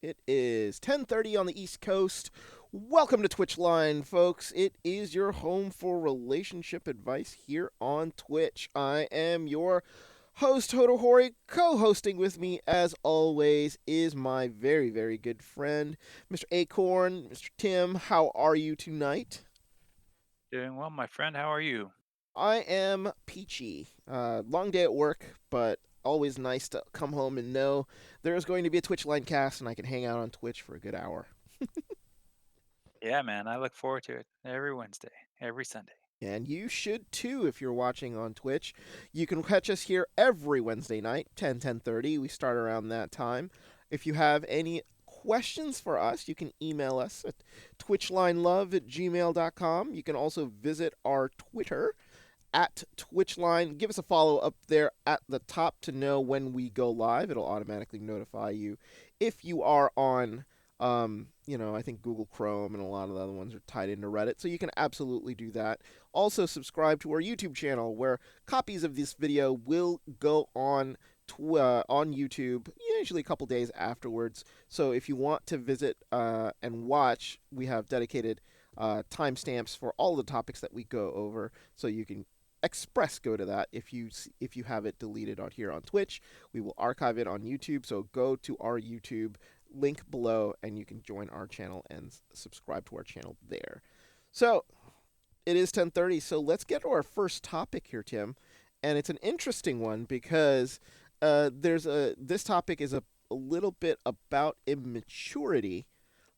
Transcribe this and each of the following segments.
It is 10:30 on the East Coast. Welcome to Twitchline, folks. It is your home for relationship advice here on Twitch. I am your host, Hotohori. Co-hosting with me, as always, is my very, very good friend, Mr. Acorn. Mr. Tim, how are you tonight? Doing well, my friend. How are you? I am peachy. Long day at work, but always nice to come home and know there's going to be a Twitchline cast and I can hang out on Twitch for a good hour. Yeah, man. I look forward to it every Wednesday, every Sunday. And you should too if you're watching on Twitch. You can catch us here every Wednesday night, 10:30. We start around that time. If you have any questions for us, you can email us at twitchlinelove@gmail.com. You can also visit our Twitter at Twitchline. Give us a follow up there at the top to know when we go live. It'll automatically notify you if you are on I think Google Chrome and a lot of the other ones are tied into Reddit, so you can absolutely do that. Also, subscribe to our YouTube channel where copies of this video will go on YouTube, usually a couple days afterwards. So if you want to visit and watch, we have dedicated timestamps for all the topics that we go over, so you can express go to that if you have it deleted on here on Twitch. We will archive it on YouTube, so go to our YouTube link below and you can join our channel and subscribe to our channel there. So it is 10:30, so let's get to our first topic here, Tim. And it's an interesting one because this topic is a little bit about immaturity.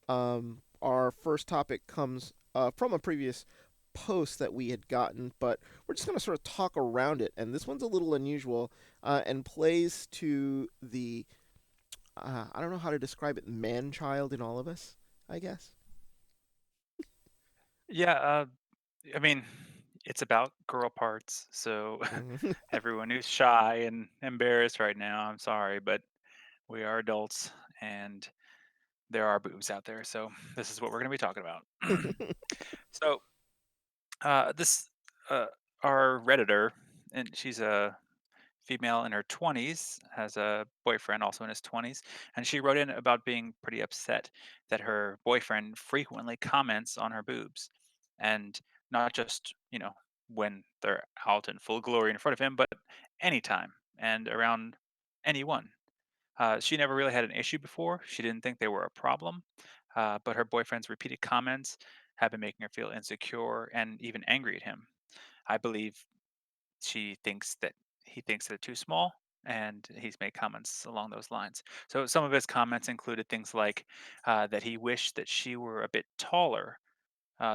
Our first topic comes from a previous post that we had gotten, but we're just going to sort of talk around it. And this one's a little unusual and plays to the I don't know how to describe it, man child in all of us, I guess. Yeah, I mean, it's about girl parts. So everyone who's shy and embarrassed right now, I'm sorry, but we are adults and there are boobs out there. So this is what we're going to be talking about. so this our redditor, and she's a female in her 20s, has a boyfriend also in his 20s, and she wrote in about being pretty upset that her boyfriend frequently comments on her boobs, and not just when they're out in full glory in front of him, but anytime and around anyone. She never really had an issue before. She didn't think they were a problem, but her boyfriend's repeated comments have been making her feel insecure and even angry at him. I believe she thinks that he thinks they're too small, and he's made comments along those lines. So some of his comments included things like that he wished that she were a bit taller,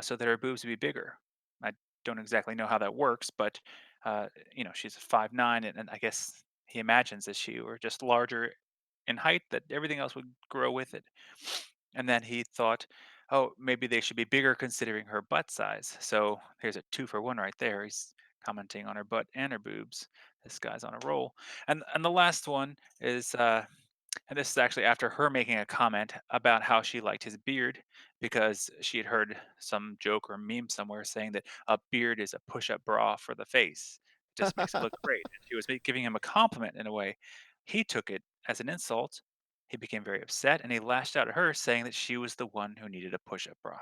so that her boobs would be bigger. I don't exactly know how that works, but she's 5'9", and I guess he imagines that she were just larger in height, that everything else would grow with it. And then he thought, oh, maybe they should be bigger considering her butt size. So here's a two for one right there. He's commenting on her butt and her boobs. This guy's on a roll. And the last one is and this is actually after her making a comment about how she liked his beard, because she had heard some joke or meme somewhere saying that a beard is a push-up bra for the face. It just makes it look great. And she was giving him a compliment in a way. He took it as an insult. He became very upset and he lashed out at her, saying that she was the one who needed a push-up bra.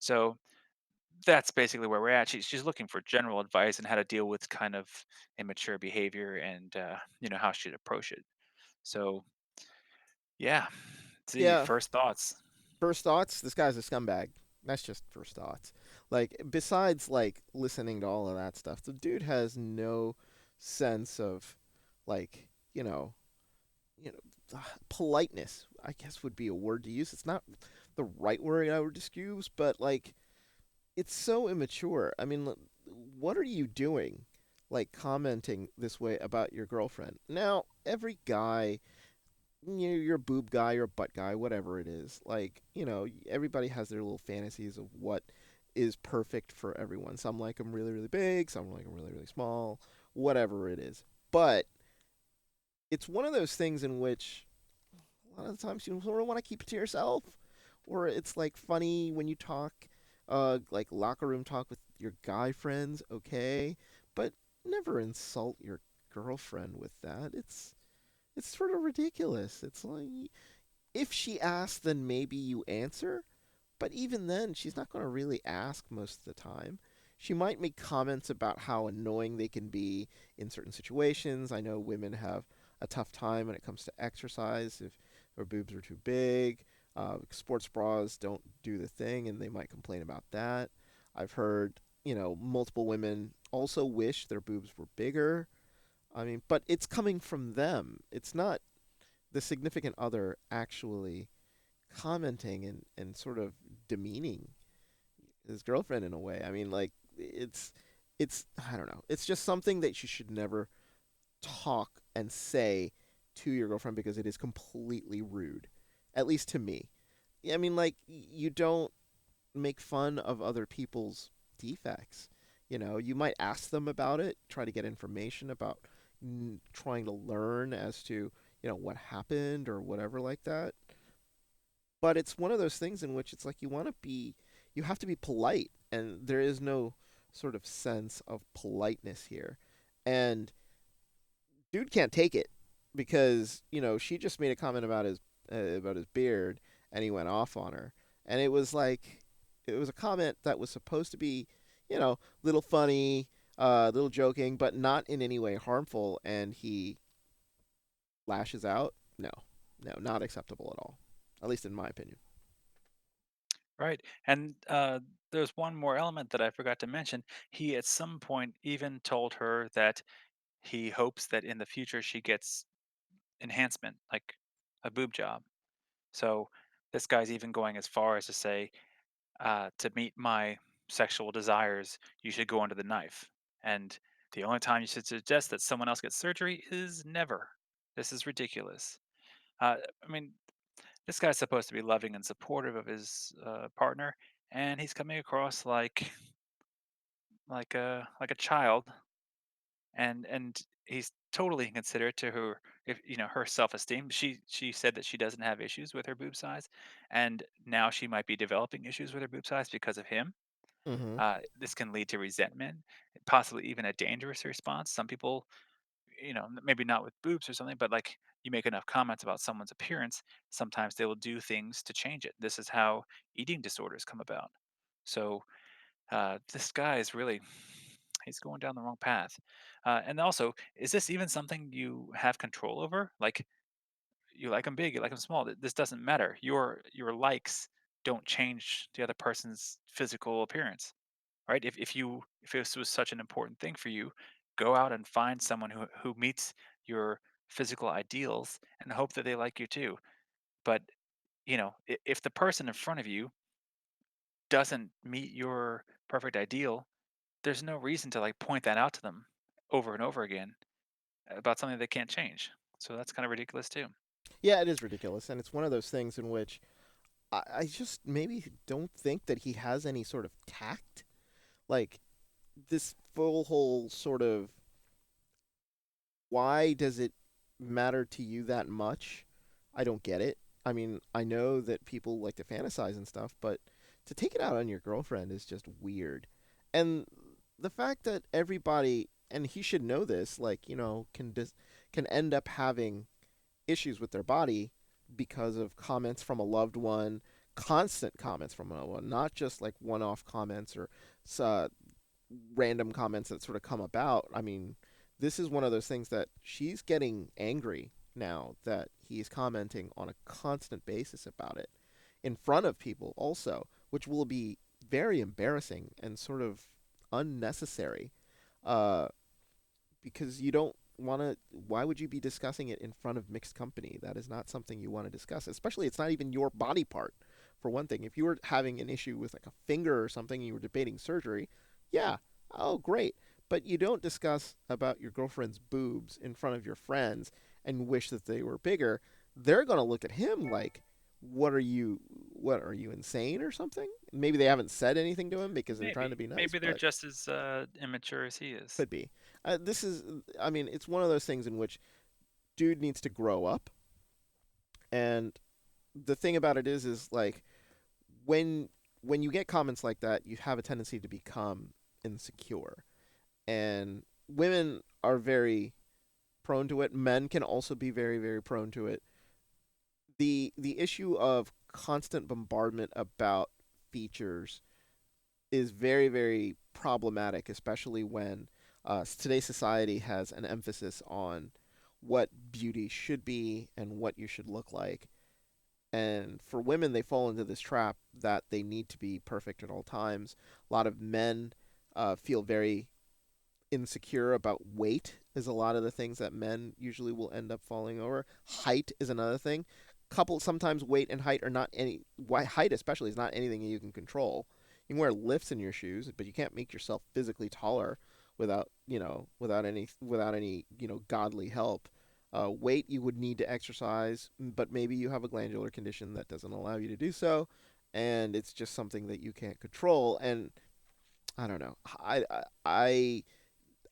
So that's basically where we're at. She's looking for general advice on how to deal with kind of immature behavior and how she'd approach it. So yeah, see, Yeah, first thoughts. first thoughts, this guy's a scumbag. That's just first thoughts. Like, besides, like, listening to all of that stuff, the dude has no sense of, like, you know, politeness, I guess would be a word to use. It's not the right word I would just use, but, like, it's so immature. I mean, what are you doing? Like, commenting this way about your girlfriend. Now, every guy, you're a boob guy, you're a butt guy, whatever it is. Like, everybody has their little fantasies of what is perfect for everyone. Some like them really, really big, some like them really, really small, whatever it is. But it's one of those things in which a lot of the times you don't want to keep it to yourself. Or it's like funny when you talk, like locker room talk with your guy friends, okay? But never insult your girlfriend with that. It's sort of ridiculous. It's like if she asks, then maybe you answer. But even then, she's not going to really ask most of the time. She might make comments about how annoying they can be in certain situations. I know women have a tough time when it comes to exercise if their boobs are too big. Sports bras don't do the thing, and they might complain about that. I've heard, multiple women also wish their boobs were bigger. I mean, but it's coming from them. It's not the significant other actually commenting and sort of demeaning his girlfriend in a way. I mean, like it's I don't know. It's just something that you should never talk and say to your girlfriend because it is completely rude. At least to me. I mean, like you don't make fun of other people's defects. You might ask them about it, try to get information about trying to learn as to, what happened or whatever like that. But it's one of those things in which it's like you have to be polite, and there is no sort of sense of politeness here. And dude can't take it because she just made a comment about his beard, and he went off on her, and it was a comment that was supposed to be, little funny, little joking, but not in any way harmful, and he lashes out. No, no, not acceptable at all, at least in my opinion. Right. And there's one more element that I forgot to mention. He at some point even told her that he hopes that in the future she gets enhancement, like a boob job. So this guy's even going as far as to say, to meet my sexual desires, you should go under the knife. And the only time you should suggest that someone else gets surgery is never. This is ridiculous. I mean, this guy's supposed to be loving and supportive of his partner, and he's coming across like a child, and he's totally inconsiderate to her, if her self-esteem. She said that she doesn't have issues with her boob size, and now she might be developing issues with her boob size because of him. Mm-hmm. This can lead to resentment, possibly even a dangerous response. Some people, maybe not with boobs or something, but like you make enough comments about someone's appearance, sometimes they will do things to change it. This is how eating disorders come about. So this guy is really, he's going down the wrong path. And also, is this even something you have control over? Like, you like them big, you like them small. This doesn't matter. Your likes don't change the other person's physical appearance, right? If this was such an important thing for you, go out and find someone who meets your physical ideals and hope that they like you too. But if the person in front of you doesn't meet your perfect ideal, there's no reason to like point that out to them over and over again about something they can't change. So that's kind of ridiculous too. Yeah, it is ridiculous, and it's one of those things in which I just maybe don't think that he has any sort of tact. Like this full whole sort of why does it matter to you that much? I don't get it. I mean, I know that people like to fantasize and stuff, but to take it out on your girlfriend is just weird. And the fact that everybody, and he should know this, like, can end up having issues with their body because of comments from a loved one, constant comments from a loved one, not just like one-off comments or uh, random comments that sort of come about. I mean, this is one of those things that she's getting angry now that he's commenting on a constant basis about it in front of people also, which will be very embarrassing and sort of unnecessary. Uh, because you don't want to. Why would you be discussing it in front of mixed company? That is not something you want to discuss. Especially, it's not even your body part. For one thing, if you were having an issue with like a finger or something, and you were debating surgery, yeah, oh great. But you don't discuss about your girlfriend's boobs in front of your friends and wish that they were bigger. They're gonna look at him like, "What are you? What are you insane or something?" Maybe they haven't said anything to him because they're trying to Maybe be nice, maybe they're but just as immature as he is. could be. This is, I mean, it's one of those things in which dude needs to grow up. And the thing about it is like when when you get comments like that, you have a tendency to become insecure. And women are very prone to it. Men can also be very, very prone to it. The issue of constant bombardment about features is very, very problematic, especially when today's society has an emphasis on what beauty should be and what you should look like. And for women, they fall into this trap that they need to be perfect at all times. A lot of men feel very insecure about weight is a lot of the things that men usually will end up falling over. Height is another thing. Couple sometimes weight and height are not any height especially is not anything you can control. You can wear lifts in your shoes, but you can't make yourself physically taller without without any godly help. Weight you would need to exercise, but maybe you have a glandular condition that doesn't allow you to do so, and it's just something that you can't control. And I don't know.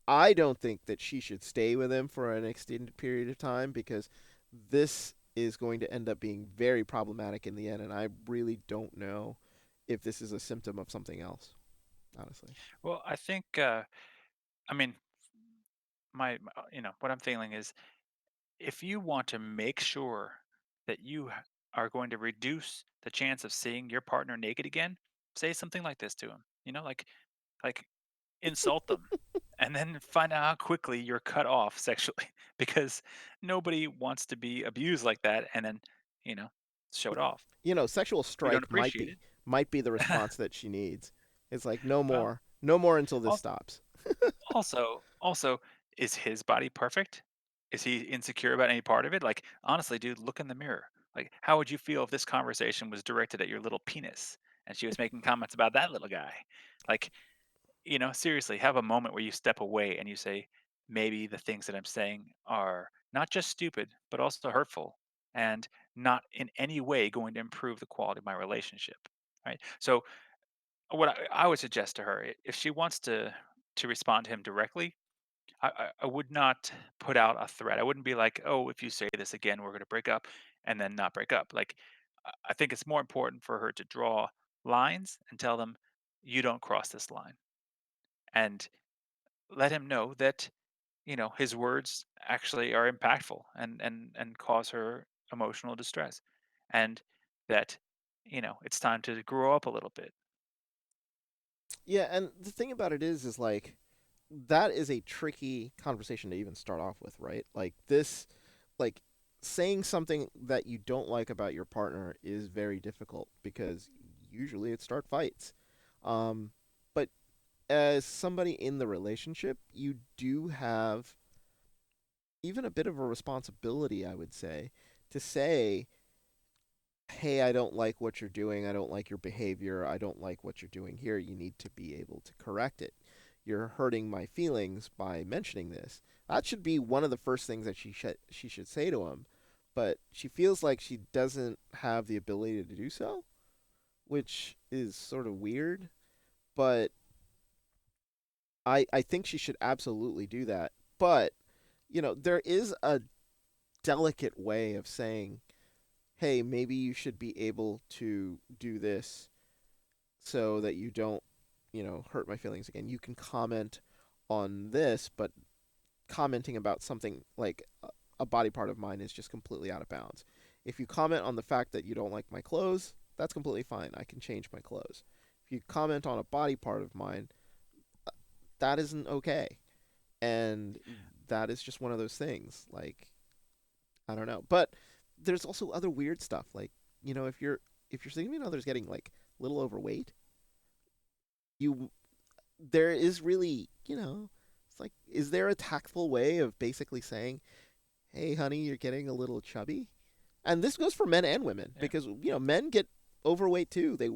I don't think that she should stay with him for an extended period of time because this is going to end up being very problematic in the end, and I really don't know if this is a symptom of something else, honestly. Well, I think, I mean, what I'm feeling is if you want to make sure that are going to reduce the chance of seeing your partner naked again, say something like this to him. Like insult them, and then find out how quickly you're cut off sexually, because nobody wants to be abused like that, and then you know show it off. Sexual We don't strike might appreciate be it. might be the response that she needs. It's like no more, no more until this Well, stops. Also, is his body perfect? Is he insecure about any part of it? Like, honestly, dude, look in the mirror. Like, how would you feel if this conversation was directed at your little penis and she was making comments about that little guy? Like, seriously, have a moment where you step away and you say, maybe the things that I'm saying are not just stupid, but also hurtful and not in any way going to improve the quality of my relationship. Right. So, what I would suggest to her, if she wants to respond to him directly, I would not put out a threat. I wouldn't be like, "Oh, if you say this again, we're gonna break up," and then not break up. Like, I think it's more important for her to draw lines and tell them, "You don't cross this line," and let him know that his words actually are impactful and cause her emotional distress, and that it's time to grow up a little bit. Yeah, and the thing about it is like that is a tricky conversation to even start off with, right? Like this, like saying something that you don't like about your partner is very difficult because usually it start fights. Um, but as somebody in the relationship, you do have even a bit of a responsibility, I would to say, hey, I don't like what you're doing. I don't like your behavior. I don't like what you're doing here. You need to be able to correct it. You're hurting my feelings by mentioning this. That should be one of the first things that she should say to him. But she feels like she doesn't have the ability to do so, which is sort of weird. But I think she should absolutely do that. But, there is a delicate way of saying, hey, maybe you should be able to do this so that you don't, hurt my feelings again. You can comment on this, but commenting about something like a body part of mine is just completely out of bounds. If you comment on the fact that you don't like my clothes, that's completely fine. I can change my clothes. If you comment on a body part of mine, that isn't okay. And that is just one of those things. Like, I don't know. But there's also other weird stuff. Like, if your significant other's getting like a little overweight, you there is really, it's like, is there a tactful way of basically saying, hey, honey, you're getting a little chubby? And this goes for men and women Yeah. because, men get overweight too. They,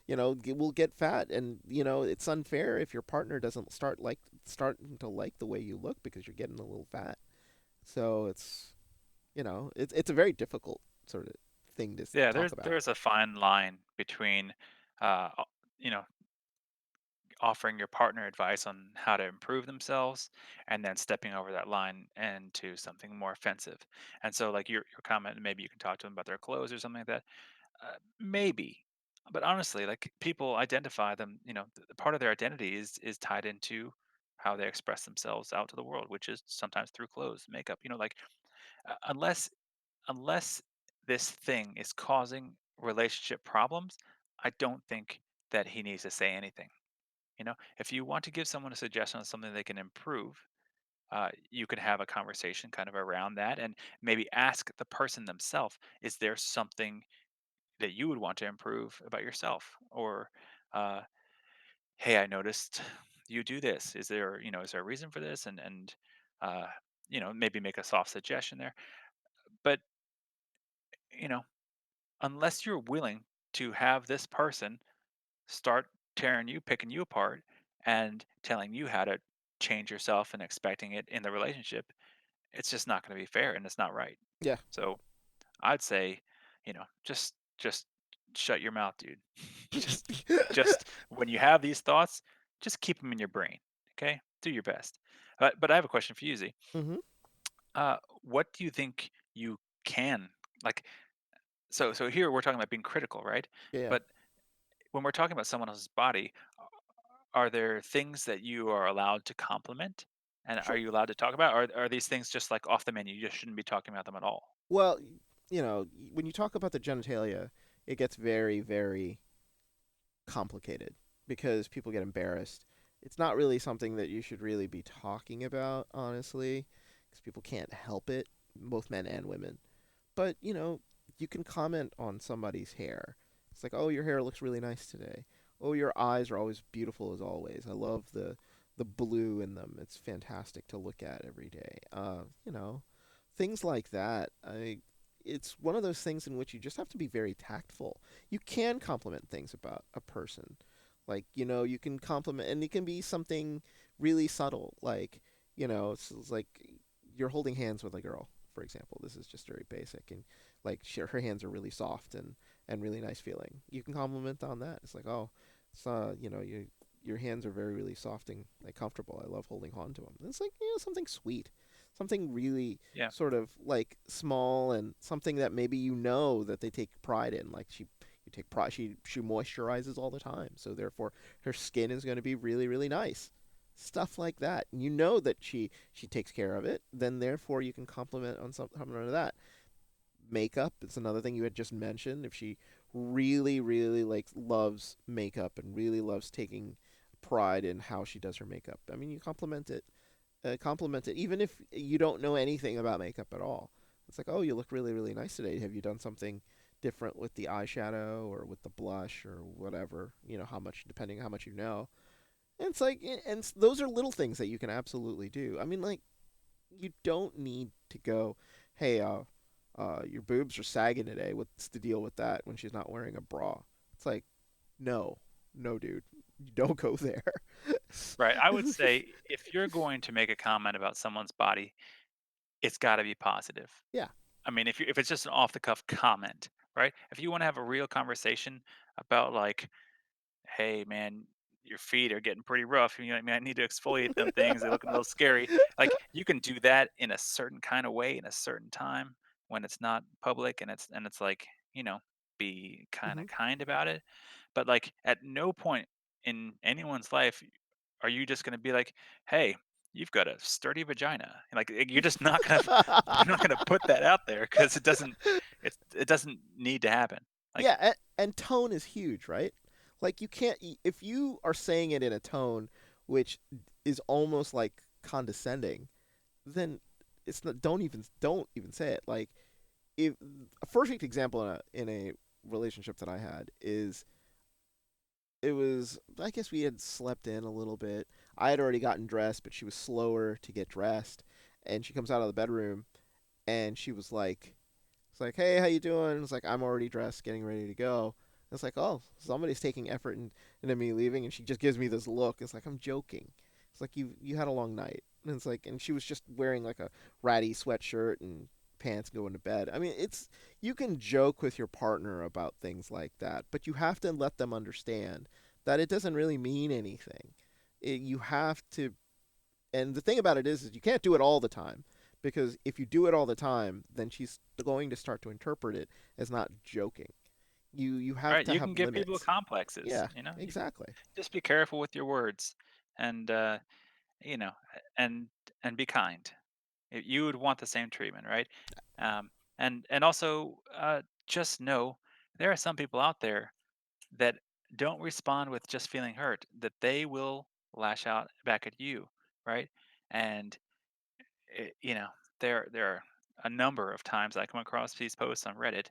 will get fat. And, it's unfair if your partner doesn't starting to like the way you look because you're getting a little fat. So it's a very difficult sort of thing to Yeah, talk there's about. there's a fine line between, you know, offering your partner advice on how to improve themselves and then stepping over that line into something more offensive. And so, like your comment, maybe you can talk to them about their clothes or something like that. Maybe, but honestly, like people identify them. Part of their identity is tied into how they express themselves out to the world, which is sometimes through clothes, makeup. Like unless this thing is causing relationship problems, I don't think that he needs to say anything. If you want to give someone a suggestion on something they can improve, you can have a conversation kind of around that and maybe ask the person themselves, is there something that you would want to improve about yourself? Or, uh, hey, I noticed you do this. Is there a reason for this? Uh, maybe make a soft suggestion there. But, you know, unless you're willing to have this person start picking you apart and telling you how to change yourself and expecting it in the relationship, it's just not going to be fair and it's not right. Yeah. So I'd say, just shut your mouth, dude. just just when you have these thoughts, just keep them in your brain. Okay, do your best. But I have a question for you, Z. Hmm. What do you think you can like? So here we're talking about being critical, right? Yeah. But when we're talking about someone else's body, are there things that you are allowed to compliment? And are Sure. you allowed to talk about? Or are these things just like off the menu? You just shouldn't be talking about them at all. Well, when you talk about the genitalia, it gets very, very complicated because people get embarrassed. It's not really something that you should really be talking about, honestly, because people can't help it, both men and women. But, you can comment on somebody's hair. It's like, oh, your hair looks really nice today. Oh, your eyes are always beautiful as always. I love the blue in them. It's fantastic to look at every day. Things like that. It's one of those things in which you just have to be very tactful. You can compliment things about a person. Like, you can compliment, and it can be something really subtle. Like, it's like you're holding hands with a girl, for example. This is just very basic. And, like, her hands are really soft and really nice feeling. You can compliment on that. It's like, oh, your hands are very, really soft and like comfortable. I love holding on to them. It's like, something sweet, something really Yeah. sort of like small, and something that maybe that they take pride in. Like, you take pride. She moisturizes all the time, so therefore her skin is going to be really, really nice. Stuff like that. You know that she takes care of it. Then therefore you can compliment on something of that. Makeup is another thing you had just mentioned. If she really, really like loves makeup and really loves taking pride in how she does her makeup, I mean, you compliment it, even if you don't know anything about makeup at all. It's like, oh, you look really, really nice today. Have you done something different with the eyeshadow or with the blush or whatever? How much, depending how much you know. And it's like, and those are little things that you can absolutely do. I mean, like, you don't need to go, hey, your boobs are sagging today. What's the deal with that when she's not wearing a bra? It's like, no, no, dude, you don't go there. Right. I would say if you're going to make a comment about someone's body, it's got to be positive. Yeah. I mean, if it's just an off the cuff comment, right? If you want to have a real conversation about like, hey man, your feet are getting pretty rough. I mean, I need to exfoliate them things. They're looking a little scary. Like you can do that in a certain kind of way in a certain time when it's not public and it's like, be kind Hmm. of kind about it. But like at no point in anyone's life are you just going to be like, "Hey, you've got a sturdy vagina." Like you're just not going to you're not going to put that out there because it doesn't need to happen. Yeah, Like, and tone is huge, right? Like, you can't, if you are saying it in a tone which is almost like condescending, then it's not. Don't even say it. Like, if a perfect example in a relationship that I had is, it was, I guess we had slept in a little bit. I had already gotten dressed, but she was slower to get dressed, and she comes out of the bedroom and she was like, it's like, hey, how you doing? It's like, I'm already dressed, getting ready to go. It's like, oh, somebody's taking effort into me leaving, and she just gives me this look. It's like, I'm joking. It's like, you had a long night. And it's like, and she was just wearing like a ratty sweatshirt and pants going to bed. I mean, you can joke with your partner about things like that, but you have to let them understand that it doesn't really mean anything. You have to, and the thing about it is you can't do it all the time, because if you do it all the time, then she's going to start to interpret it as not joking. You have right, to you can have give people limits. complexes, Yeah, you exactly. just be careful with your words and you know, and be kind. You would want the same treatment, right? Um And also, just know there are some people out there that don't respond with just feeling hurt, that they will lash out back at you, right? And it, there are a number of times I come across these posts on Reddit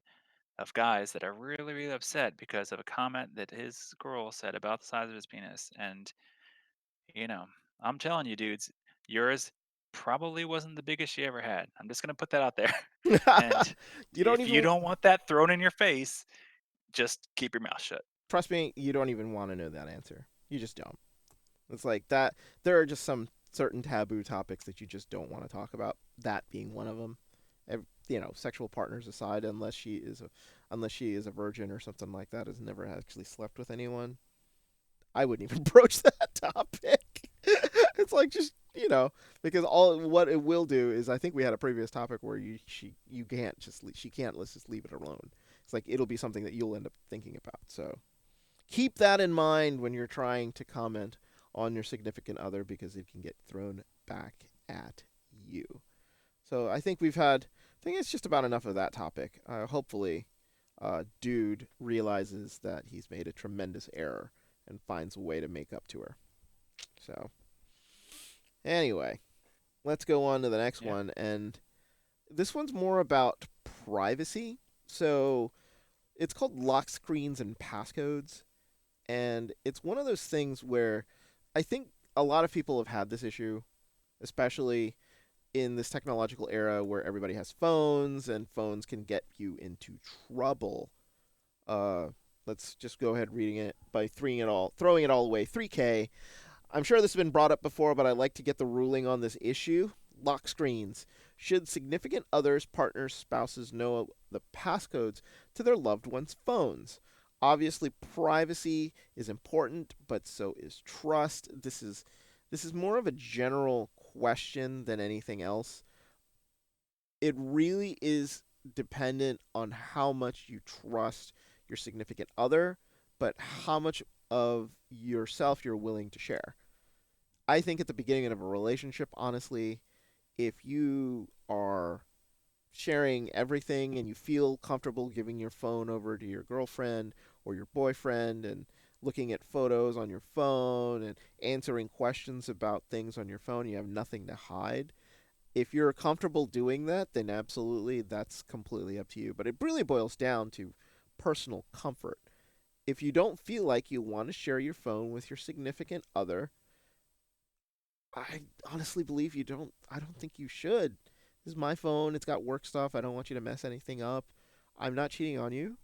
of guys that are really, really upset because of a comment that his girl said about the size of his penis. And, you know, I'm telling you, dudes, yours probably wasn't the biggest she ever had. I'm just going to put that out there. And You don't if you even don't want that thrown in your face, just keep your mouth shut. trust me. You don't even want to know that answer. You just don't. It's like that. There are just some certain taboo topics that you just don't want to talk about. That being one of them. Sexual partners aside, unless she is a virgin or something like that, has never actually slept with anyone. I wouldn't even broach that topic. It's like just because all what it will do is I think we had a previous topic where you can't just she can't let's just leave it alone. It's like it'll be something that you'll end up thinking about. So keep that in mind when you're trying to comment on your significant other because it can get thrown back at you. So I think it's just about enough of that topic. Hopefully, dude realizes that he's made a tremendous error and finds a way to make up to her. So, anyway, let's go on to the next Yeah. one. And this one's more about privacy. So, it's called lock screens and passcodes. And it's one of those things where I think a lot of people have had this issue, especially in this technological era where everybody has phones and phones can get you into trouble. Uh, let's just go ahead reading it by throwing it all away. 3K. I'm sure this has been brought up before, but I'd like to get the ruling on this issue. Lock screens. Should significant others, partners, spouses know the passcodes to their loved ones' phones? Obviously, privacy is important, but so is trust. This is more of a general question than anything else. It really is dependent on how much you trust your significant other, but how much of yourself you're willing to share. I think at the beginning of a relationship, honestly, if you are sharing everything and you feel comfortable giving your phone over to your girlfriend or your boyfriend and looking at photos on your phone and answering questions about things on your phone, you have nothing to hide. If you're comfortable doing that, then absolutely that's completely up to you. But it really boils down to personal comfort. If you don't feel like you want to share your phone with your significant other, I honestly believe you don't. I don't think you should. This is my phone. It's got work stuff. I don't want you to mess anything up. I'm not cheating on you.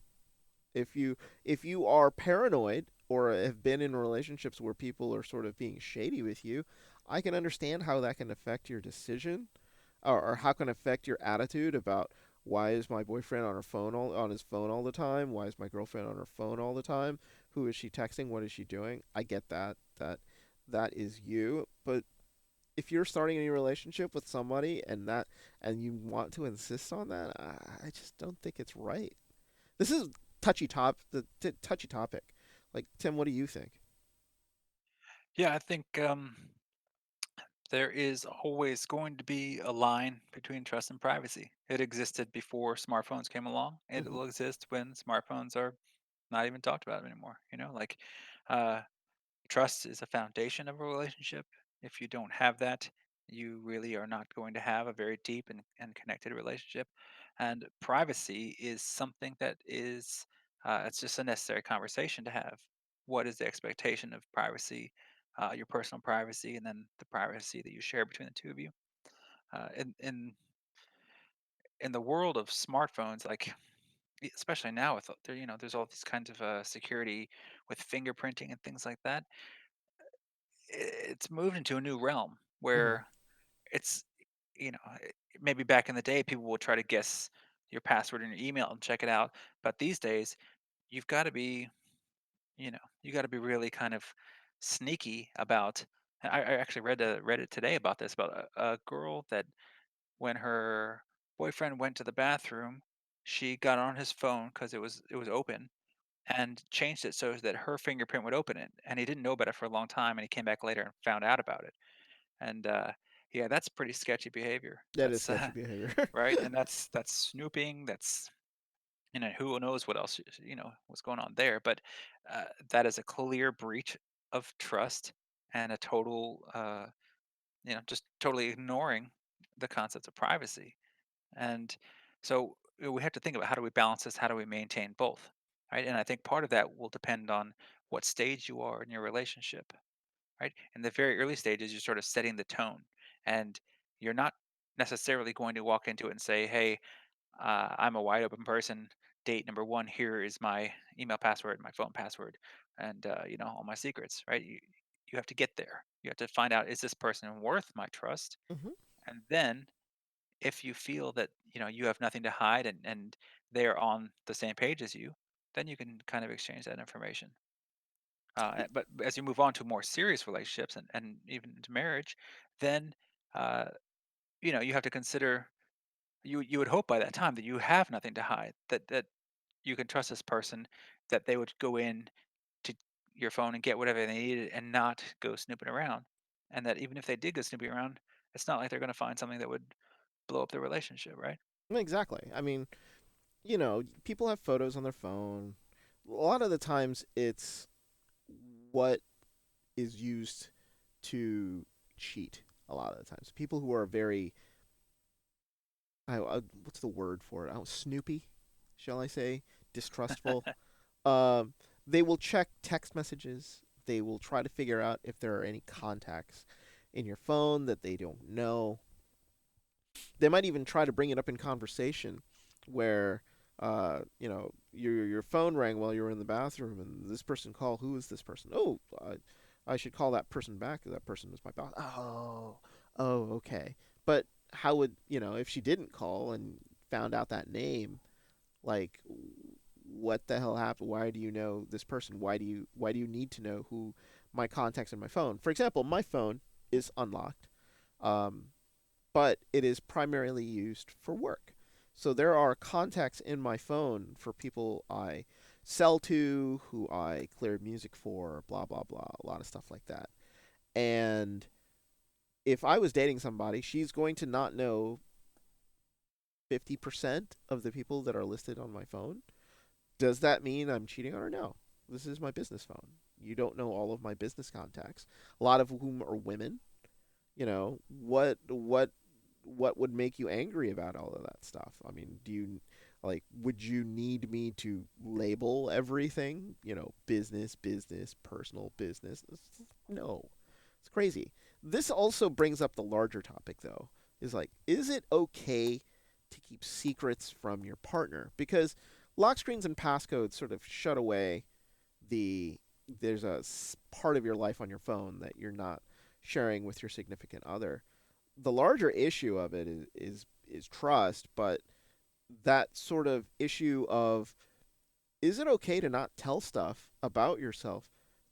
If you are paranoid or have been in relationships where people are sort of being shady with you, I can understand how that can affect your decision or how can affect your attitude about why is my boyfriend on his phone all the time? Why is my girlfriend on her phone all the time? Who is she texting? What is she doing? I get that is you, but if you're starting a new relationship with somebody and you want to insist on that, I just don't think it's right. This is touchy topic. Like Tim, what do you think? Yeah, I think there is always going to be a line between trust and privacy. It existed before smartphones came along. It Hmm. will exist when smartphones are not even talked about anymore. Like uh, trust is a foundation of a relationship. If you don't have that, you really are not going to have a very deep and connected relationship. And privacy is something that is, it's just a necessary conversation to have. What is the expectation of privacy, your personal privacy, and then the privacy that you share between the two of you? In the world of smartphones, like especially now with there, there's all these kinds of security with fingerprinting and things like that. It's moved into a new realm Hmm. where it's maybe back in the day people would try to guess your password in your email and check it out, but these days you've got to be you got to be really kind of sneaky about. I actually read it today about this, about a girl that when her boyfriend went to the bathroom, she got on his phone because it was open and changed it so that her fingerprint would open it, and he didn't know about it for a long time, and he came back later and found out about it. And yeah, that's pretty sketchy behavior. That is That's sketchy behavior. right, and that's snooping. That's who knows what else what's going on there. But that is a clear breach of trust and a total, just totally ignoring the concepts of privacy. And so we have to think about how do we balance this? How do we maintain both? Right. And I think part of that will depend on what stage you are in your relationship. Right. In the very early stages, you're sort of setting the tone, and you're not necessarily going to walk into it and say, hey, I'm a wide open person. Date number one, here is my email password, my phone password, and all my secrets. Right. You have to get there. You have to find out, is this person worth my trust? Hmm. And then if you feel that you have nothing to hide, and they're on the same page as you, then you can kind of exchange that information. But as you move on to more serious relationships, and even into marriage, then uh, you have to consider, you would hope by that time that you have nothing to hide, that you can trust this person, that they would go in to your phone and get whatever they needed and not go snooping around, and that even if they did go snooping around, it's not like they're going to find something that would blow up the relationship, right? Exactly. I mean, people have photos on their phone. A lot of the times, it's what is used to cheat. A lot of the times, people who are very, what's the word for it? Snoopy, shall I say? Distrustful. Um, they will check text messages. They will try to figure out if there are any contacts in your phone that they don't know. They might even try to bring it up in conversation where your phone rang while you were in the bathroom and this person called. Who is this person? Oh, I should call that person back. That person was my boss. Oh, okay. But how would if she didn't call and found out that name? Like, what the hell happened? Why do you know this person? Why do you need to know who my contacts in my phone? For example, my phone is unlocked. Um, but it is primarily used for work. So there are contacts in my phone for people I sell to, who I clear music for, blah, blah, blah, a lot of stuff like that. And if I was dating somebody, she's going to not know 50% of the people that are listed on my phone. Does that mean I'm cheating on her? No. This is my business phone. You don't know all of my business contacts, a lot of whom are women. What would make you angry about all of that stuff? I mean, would you need me to label everything? Business, business, personal business. No. It's crazy. This also brings up the larger topic though. Is it okay to keep secrets from your partner? Because lock screens and passcodes sort of shut away the there's a part of your life on your phone that you're not sharing with your significant other. The larger issue of it is trust, but that sort of issue of, is it okay to not tell stuff about yourself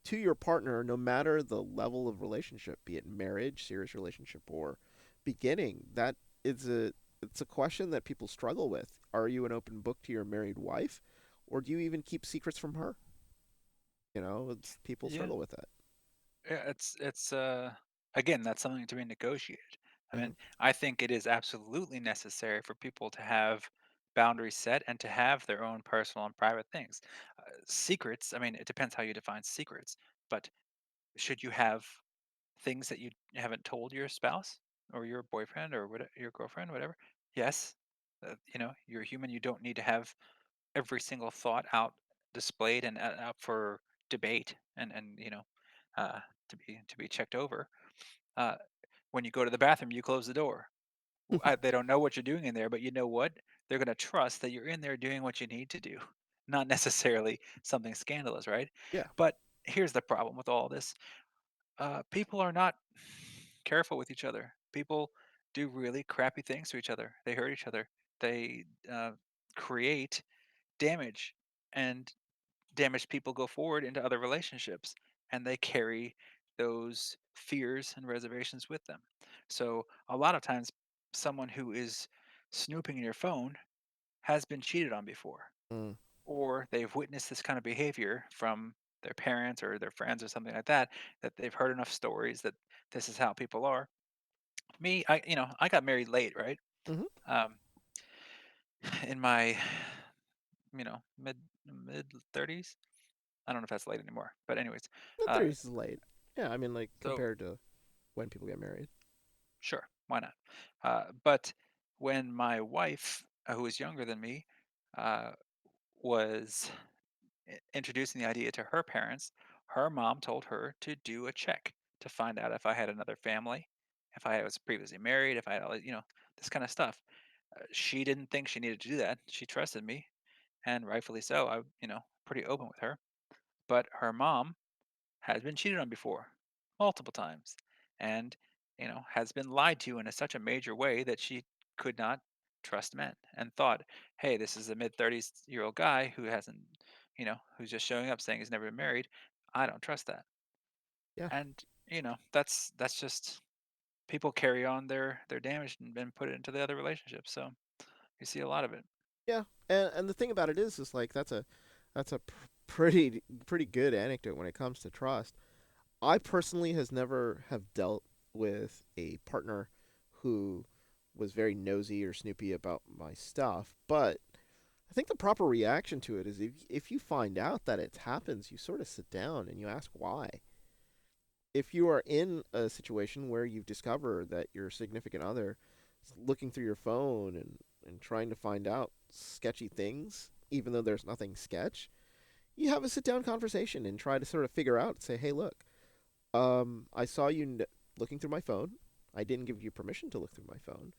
to your partner no matter the level of relationship, be it marriage, serious relationship, or beginning? That is a it's a question that people struggle with. Are you an open book to your married wife, or do you even keep secrets from her? People Yeah, struggle with that. yeah, it's again, that's something to be negotiated. I Hmm. mean, I think it is absolutely necessary for people to have boundaries set and to have their own personal and private things. Secrets, I mean, it depends how you define secrets, but should you have things that you haven't told your spouse or your boyfriend or your girlfriend, whatever? Yes. You're human. You don't need to have every single thought out displayed and out for debate, and uh, to be checked over. Uh, when you go to the bathroom, you close the door. They don't know what you're doing in there, but you know what? They're going to trust that you're in there doing what you need to do, not necessarily something scandalous, right? Yeah. But here's the problem with all this: people are not careful with each other. People do really crappy things to each other. They hurt each other. They create damage, and damaged people go forward into other relationships, and they carry those fears and reservations with them. So a lot of times, someone who is snooping in your phone has been cheated on before, Mm. or they've witnessed this kind of behavior from their parents or their friends or something like that, that they've heard enough stories that this is how people are, Me, I got married late, right? Hmm. Um, in my, mid 30s. I don't know if that's late anymore, but anyways, Not uh, 30s is late. Yeah, I mean, like so compared to when people get married. sure, why not? But when my wife, who was younger than me, uh, was introducing the idea to her parents, her mom told her to do a check to find out if I had another family, if I was previously married, if I had, this kind of stuff. She didn't think she needed to do that. She trusted me, and rightfully so. Pretty open with her. But her mom has been cheated on before, multiple times, and has been lied to in such a major way that she could not trust men and thought, hey, this is a mid 30s-year-old guy who hasn't, who's just showing up saying he's never been married. I don't trust that. Yeah, And that's just people carry on their damage and then put it into the other relationships. So you see a lot of it. yeah. And the thing about it is like that's a pretty good anecdote when it comes to trust. I personally has never have dealt with a partner who was very nosy or snoopy about my stuff, but I think the proper reaction to it is if you find out that it happens, you sort of sit down and you ask why. If you are in a situation where you discover that your significant other is looking through your phone and trying to find out sketchy things, even though there's nothing sketch, you have a sit down conversation and try to sort of figure out, say, hey, look, I saw you looking through my phone. I didn't give you permission to look through my phone.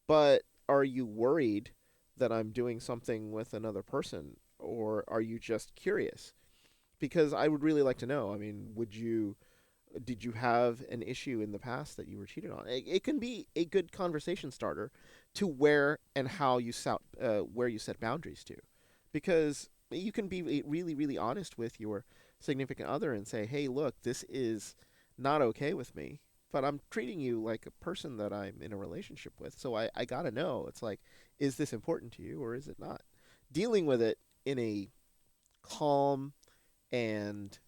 But are you worried that I'm doing something with another person? Or are you just curious? Because I would really like to know. I mean, did you have an issue in the past that you were cheated on? It can be a good conversation starter to where and how where you set boundaries to, because you can be really really honest with your significant other and say, hey, look, this is not okay with me, but I'm treating you like a person that I'm in a relationship with, so I gotta know. It's like, is this important to you or is it not? Dealing with it in a calm and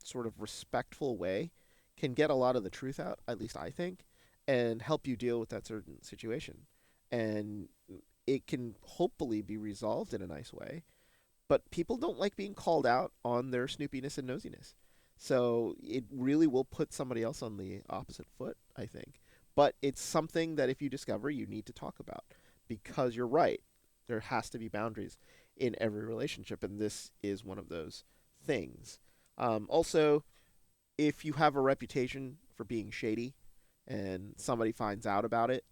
sort of respectful way can get a lot of the truth out, at least I think, and help you deal with that certain situation. And it can hopefully be resolved in a nice way. But people don't like being called out on their snoopiness and nosiness. So it really will put somebody else on the opposite foot, I think. But it's something that if you discover, you need to talk about, because you're right. There has to be boundaries in every relationship, and this is one of those things. Also, if you have a reputation for being shady and somebody finds out about it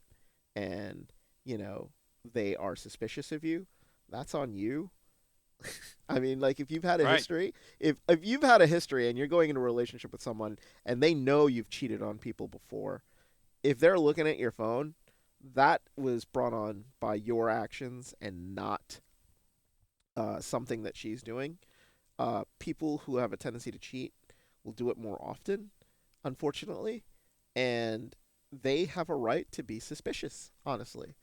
and, you know, they are suspicious of you, that's on you. I mean, like if you've had a Right. history, if you've had a history and you're going into a relationship with someone and they know you've cheated on people before, if they're looking at your phone, that was brought on by your actions and not something that she's doing. People who have a tendency to cheat will do it more often, unfortunately, and they have a right to be suspicious, honestly,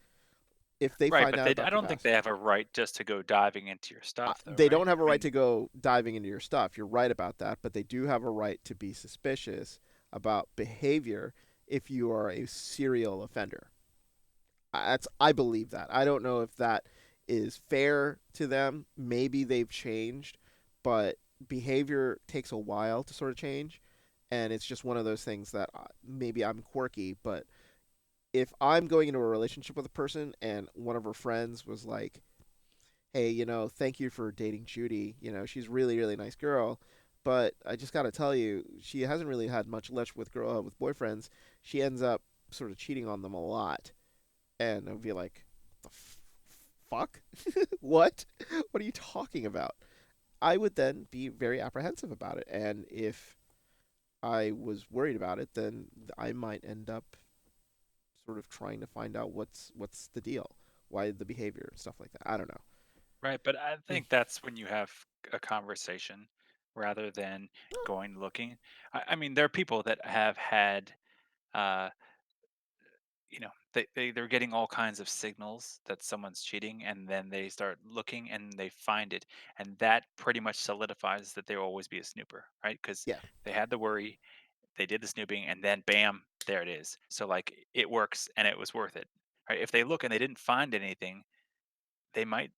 if they Right, find but out I about your don't think past. they have a right just to go diving into your stuff, though, They right? don't have a I right mean, to go diving into your stuff. You're right about that, but they do have a right to be suspicious about behavior if you are a serial offender. I believe that. I don't know if that is fair to them. Maybe they've changed, but behavior takes a while to sort of change, and it's just one of those things that maybe I'm quirky, but if I'm going into a relationship with a person and one of her friends was like, "Hey, thank you for dating Judy. She's really really nice girl, but I just got to tell you, she hasn't really had much luck with boyfriends. She ends up sort of cheating on them a lot." And I'd be like, the fuck? What? What are you talking about? I would then be very apprehensive about it. And if I was worried about it, then I might end up sort of trying to find out what's the deal, why the behavior and stuff like that. I don't know. right, but I Mm. think that's when you have a conversation rather than going looking. I mean, there are people that have had, uh, they're getting all kinds of signals that someone's cheating, and then they start looking and they find it, and that pretty much solidifies that they'll always be a snooper, right? Because Yeah, they had the worry, they did the snooping, and then bam. there it is. So like it works and it was worth it. Right? If they look and they didn't find anything, they might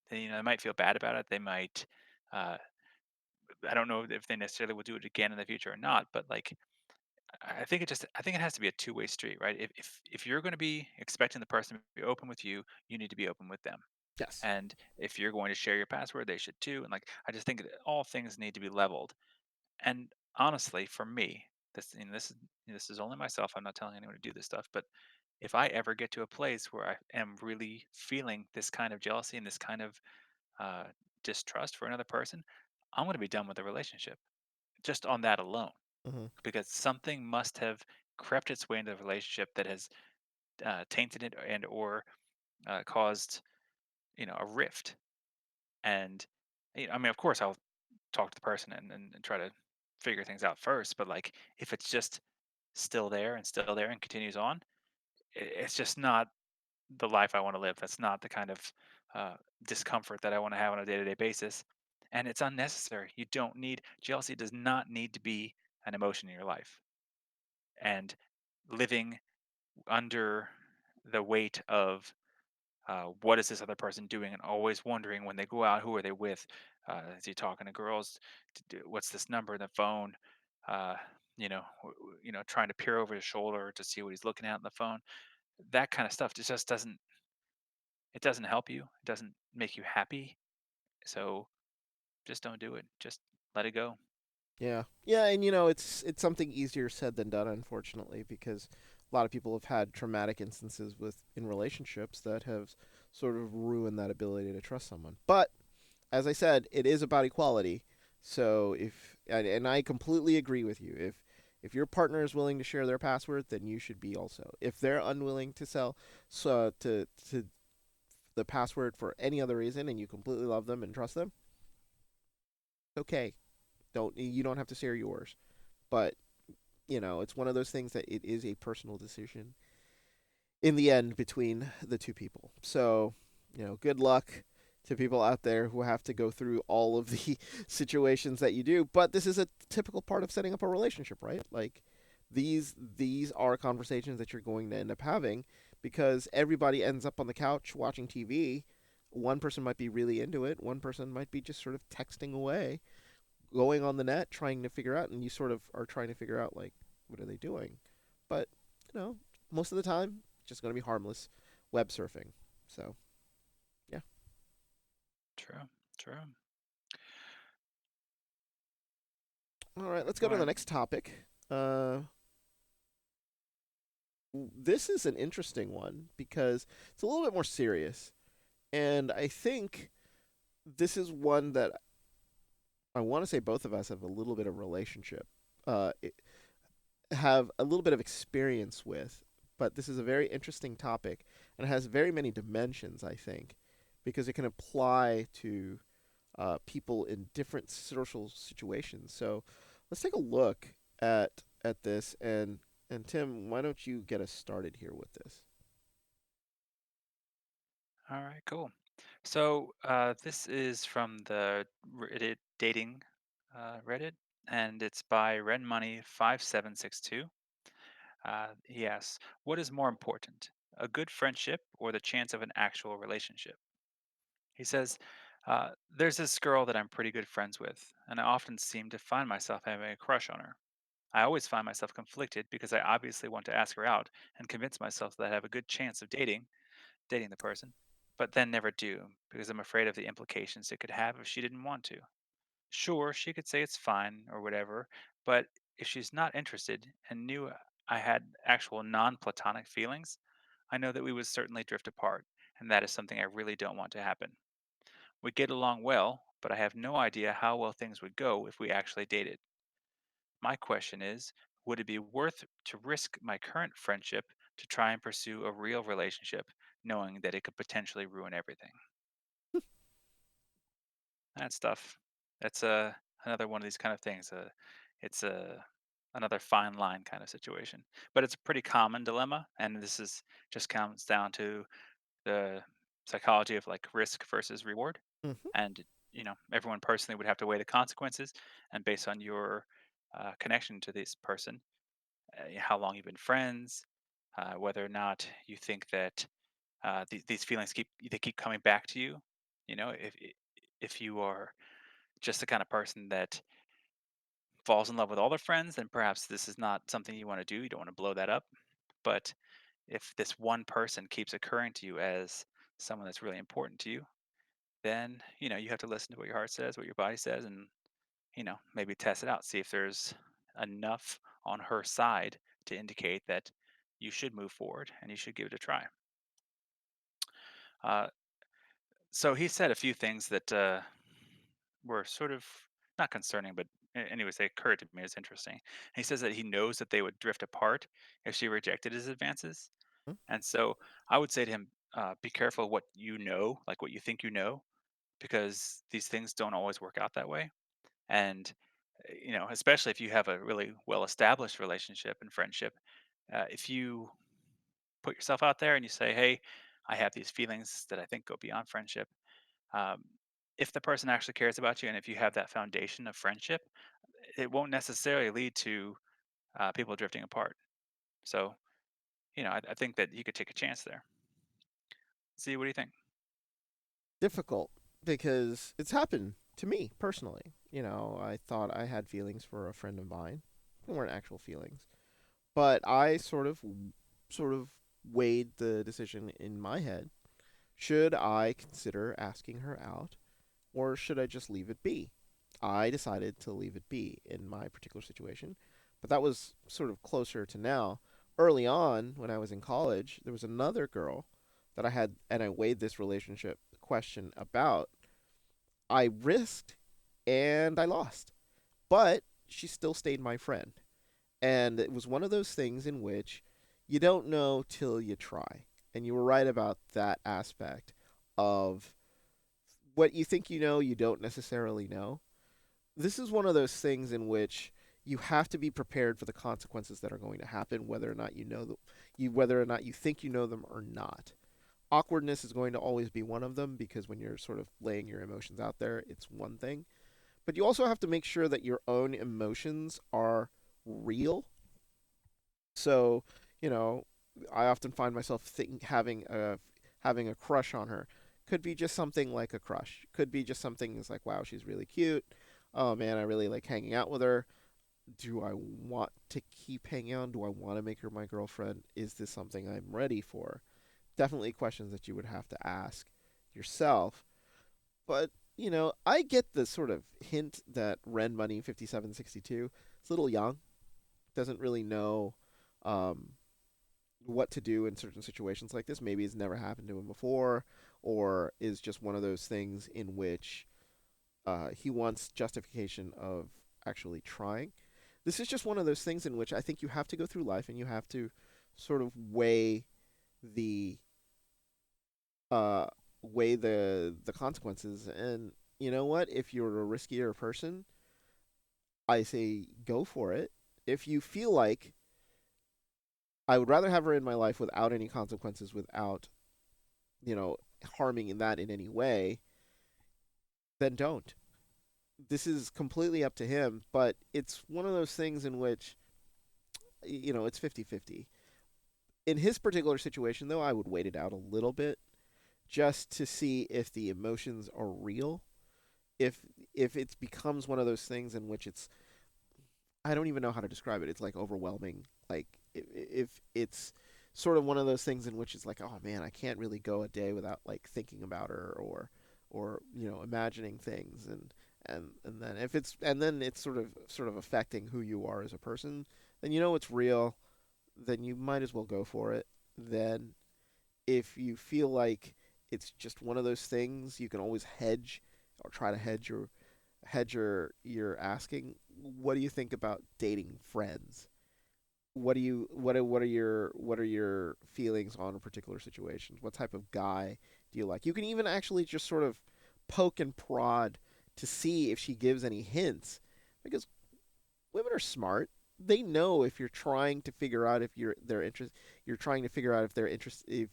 they might feel bad about it. They might uh I don't know if they necessarily will do it again in the future or not, but like I think it has to be a two-way street, right? If you're going to be expecting the person to be open with you, you need to be open with them. Yes. And if you're going to share your password, they should too. And like I just think that all things need to be leveled. And honestly, for me, this is only myself. I'm not telling anyone to do this stuff, but if I ever get to a place where I am really feeling this kind of jealousy and this kind of uh, distrust for another person, I'm going to be done with the relationship just on that alone, Hmm. because something must have crept its way into the relationship that has tainted it and or caused a rift. And I mean, of course, I'll talk to the person and try to figure things out first. But like, if it's just still there and continues on, it's just not the life I want to live. That's not the kind of uh, discomfort that I want to have on a day to day basis. And it's unnecessary. You don't need jealousy, does not need to be an emotion in your life. And living under the weight of what is this other person doing, and always wondering when they go out, who are they with? Is he talking to girls? What's this number in the phone? Uh, trying to peer over his shoulder to see what he's looking at on the phone. That kind of stuff just doesn't help you. It doesn't make you happy. So just don't do it. Just let it go. Yeah, yeah, and it's something easier said than done, unfortunately, because a lot of people have had traumatic instances with in relationships that have sort of ruined that ability to trust someone. But as I said, it is about equality. So if and I completely agree with you. If your partner is willing to share their password, then you should be also. If they're unwilling to sell to the password for any other reason, and you completely love them and trust them, okay. You don't have to share yours. But it's one of those things that it is a personal decision in the end between the two people. So, good luck to people out there who have to go through all of the situations that you do. But this is a typical part of setting up a relationship, right? Like these are conversations that you're going to end up having because everybody ends up on the couch watching TV. One person might be really into it. One person might be just sort of texting away, going on the net, trying to figure out, and you sort of are trying to figure out like, what are they doing? But most of the time, it's just going to be harmless web surfing. So yeah. True. True. All right, let's You go to the want next topic. Uh, this is an interesting one because it's a little bit more serious, and I think this is one that I want to say both of us have a little bit of relationship. Have a little bit of experience with, but this is a very interesting topic and it has very many dimensions, I think, because it can apply to people in different social situations. So let's take a look at this and Tim, why don't you get us started here with this? All right, cool. So this is from the Reddit dating Reddit, and it's by RedMoney5762. He asks, "What is more important, a good friendship or the chance of an actual relationship?" He says, "There's this girl that I'm pretty good friends with, and I often seem to find myself having a crush on her. I always find myself conflicted because I obviously want to ask her out and convince myself that I have a good chance of dating the person, but then never do because I'm afraid of the implications it could have if she didn't want to. Sure, she could say it's fine or whatever, but if she's not interested and knew I had actual non platonic feelings, I know that we would certainly drift apart, and that is something I really don't want to happen. We get along well, but I have no idea how well things would go if we actually dated. My question is, would it be worth to risk my current friendship to try and pursue a real relationship, knowing that it could potentially ruin everything?" That stuff. That's another one of these kind of things. It's a another fine line kind of situation, but it's a pretty common dilemma, and this is just comes down to the psychology of like risk versus reward, Hmm. and everyone personally would have to weigh the consequences, and based on your connection to this person, how long you've been friends, whether or not you think that these feelings keep coming back to you. You know, if you are just the kind of person that falls in love with all their friends, then perhaps this is not something you want to do. You don't want to blow that up. But if this one person keeps occurring to you as someone that's really important to you, then you have to listen to what your heart says, what your body says, and maybe test it out, see if there's enough on her side to indicate that you should move forward and you should give it a try. Uh, so he said a few things that were sort of not concerning, but anyways, they occurred to me as interesting. He says that he knows that they would drift apart if she rejected his advances. Hmm? And so I would say to him, be careful what you know, like what you think you know, because these things don't always work out that way. And, especially if you have a really well established relationship and friendship, if you put yourself out there and you say, hey, I have these feelings that I think go beyond friendship. Um, if the person actually cares about you and if you have that foundation of friendship, it won't necessarily lead to people drifting apart. So, I think that you could take a chance there. See, what do you think? Difficult because it's happened to me personally. I thought I had feelings for a friend of mine. They weren't actual feelings, but I sort of weighed the decision in my head. Should I consider asking her out, or should I just leave it be? I decided to leave it be in my particular situation, but that was sort of closer to now. Early on, when I was in college, there was another girl that I had, and I weighed this relationship question about. I risked and I lost, but she still stayed my friend. And it was one of those things in which you don't know till you try. And you were right about that aspect of what you think you don't necessarily know. This is one of those things in which you have to be prepared for the consequences that are going to happen, whether or not whether or not you think you know them or not. Awkwardness is going to always be one of them because when you're sort of laying your emotions out there, it's one thing. But you also have to make sure that your own emotions are real. So, you know, I often find myself having a crush on her. Could be just something like a crush. Could be just something that's like, wow, she's really cute. Oh man, I really like hanging out with her. Do I want to keep hanging out? Do I want to make her my girlfriend? Is this something I'm ready for? Definitely questions that you would have to ask yourself. But, I get the sort of hint that Ren Money 5762 is a little young, doesn't really know um, what to do in certain situations like this. Maybe it's never happened to him before, or is just one of those things in which he wants justification of actually trying. This is just one of those things in which I think you have to go through life and you have to sort of the uh, weigh the consequences. And you know what? If you're a riskier person, I say go for it. If you feel like I would rather have her in my life without any consequences, without you know harming in that in any way, then don't. This is completely up to him, but it's one of those things in which it's 50-50. In his particular situation though, I would wait it out a little bit just to see if the emotions are real. If if it becomes one of those things in which it's I don't even know how to describe it. It's like overwhelming. Like if it's sort of one of those things in which it's like, oh man, I can't really go a day without like thinking about her or imagining things and then if it's and then it's sort of affecting who you are as a person, then it's real. Then you might as well go for it. Then if you feel like it's just one of those things, you can always hedge or try to hedge your asking. What do you think about dating friends? What are your feelings on particular situations? What type of guy do you like? You can even actually just sort of poke and prod to see if she gives any hints, because women are smart. They know if you're trying to figure out if they're interest. You're trying to figure out if they're interest. If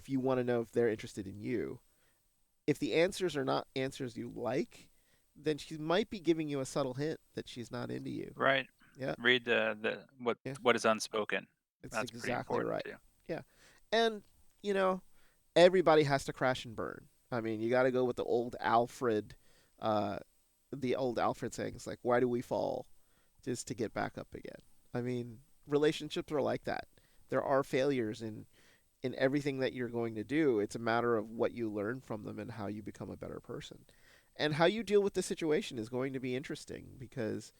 you want to know if they're interested in you. If the answers are not answers you like, then she might be giving you a subtle hint that she's not into you. Right. Yeah, Read the yeah, what is unspoken. it's That's pretty exactly important right. too. Yeah, and you know, everybody has to crash and burn. I mean, you got to go with uh, the old Alfred sayings like, "Why do we fall? Just to get back up again." I mean, relationships are like that. There are failures in everything that you're going to do. It's a matter of what you learn from them and how you become a better person. And how you deal with the situation is going to be interesting because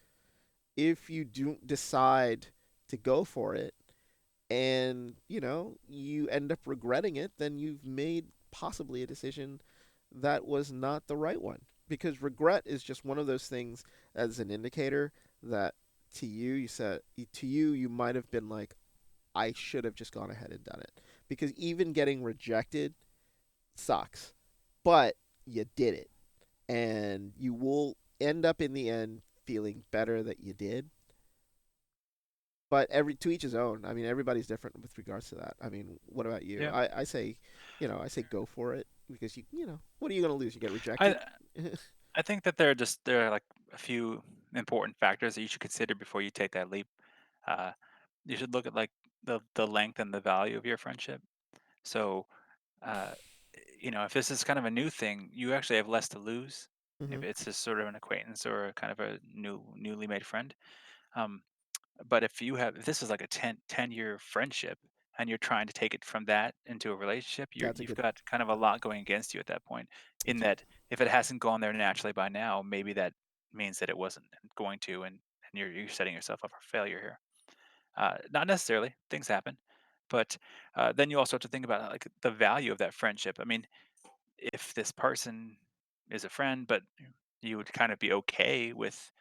if you do decide to go for it and, you end up regretting it, then you've made possibly a decision that was not the right one. Because regret is just one of those things as an indicator that to you might have been like, I should have just gone ahead and done it. Because even getting rejected sucks, but you did it, and you will end up in the end feeling better that you did. But every to each his own. I mean, everybody's different with regards to that. I mean, what about you? Yeah. I say go for it because what are you gonna lose? You get I rejected. I think that there are like a few important factors that you should consider before you take that leap. Uh, you should look at like the length and the value of your friendship. So, uh, if this is kind of a new thing, you actually have less to lose. Hmm. If it's just sort of an acquaintance or a kind of a newly made friend. Um, but if this is like a ten-year friendship and you're trying to take it from that into a relationship, That's a you've good. got kind of a lot going against you at that point. In That's that, if it hasn't gone there naturally by now, maybe that means that it wasn't going to, and you're setting yourself up for failure here. Not necessarily, things happen, but then you also have to think about like the value of that friendship. I mean, if this person is a friend, but you would kind of be okay with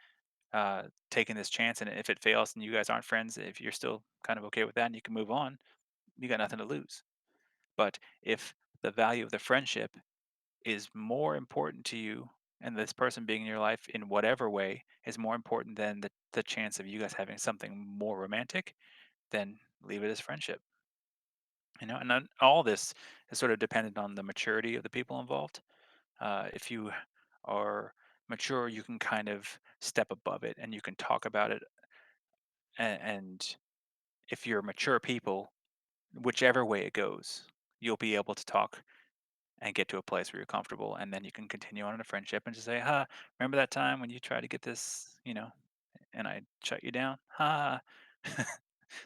uh, taking this chance, and if it fails and you guys aren't friends, if you're still kind of okay with that and you can move on, you got nothing to lose. But if the value of the friendship is more important to you, and this person being in your life in whatever way is more important than the chance of you guys having something more romantic, then leave it as friendship. And then all this is sort of dependent on the maturity of the people involved. If you are mature, you can kind of step above it and you can talk about it. And if you're mature people, whichever way it goes, you'll be able to talk and get to a place where you're comfortable, and then you can continue on in a friendship and just say, "Ha, remember that time when you tried to get this, and I shut you down? Ha."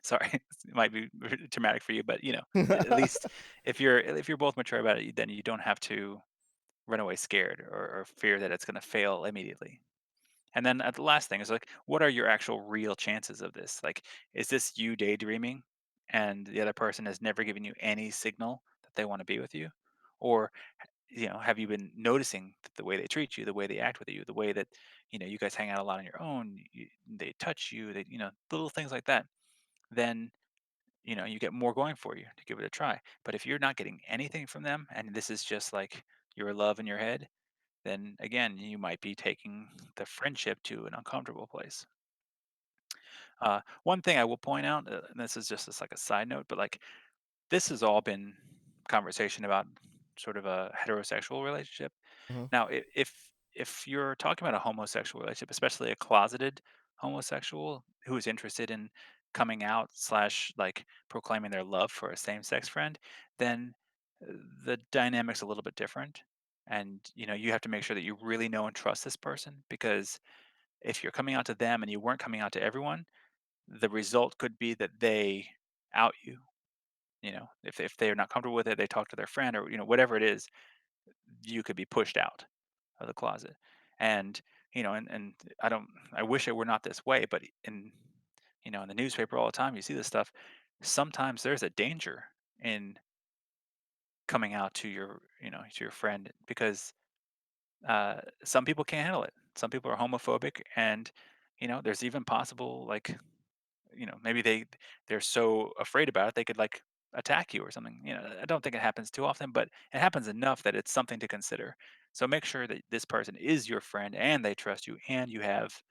Sorry, it might be traumatic for you, but at least if you're both mature about it, then you don't have to run away scared or fear that it's going to fail immediately. And then the last thing is like, what are your actual real chances of this? Like, is this you daydreaming and the other person has never given you any signal that they want to be with you? Or, have you been noticing the way they treat you, the way they act with you, the way that, you guys hang out a lot on your own, they touch you, little things like that. Then, you get more going for you to give it a try. But if you're not getting anything from them and this is just like your love in your head, then again, you might be taking the friendship to an uncomfortable place. One thing I will point out, and this is just as like a side note, but like this has all been conversation about sort of a heterosexual relationship. Uh-huh. Now, if you're talking about a homosexual relationship, especially a closeted homosexual who is interested in coming out slash like proclaiming their love for a same-sex friend, then the dynamic's a little bit different. And you have to make sure that you really know and trust this person, because if you're coming out to them and you weren't coming out to everyone, the result could be that they out you. If they're not comfortable with it, they talk to their friend, or whatever it is, you could be pushed out of the closet. And and I wish it were not this way, but in the newspaper all the time you see this stuff. Sometimes there's a danger in coming out to your friend, because some people can't handle it. Some people are homophobic, and there's even possible, like, maybe they're so afraid about it they could like attack you or something. I don't think it happens too often, but it happens enough that it's something to consider. So make sure that this person is your friend and they trust you, and you have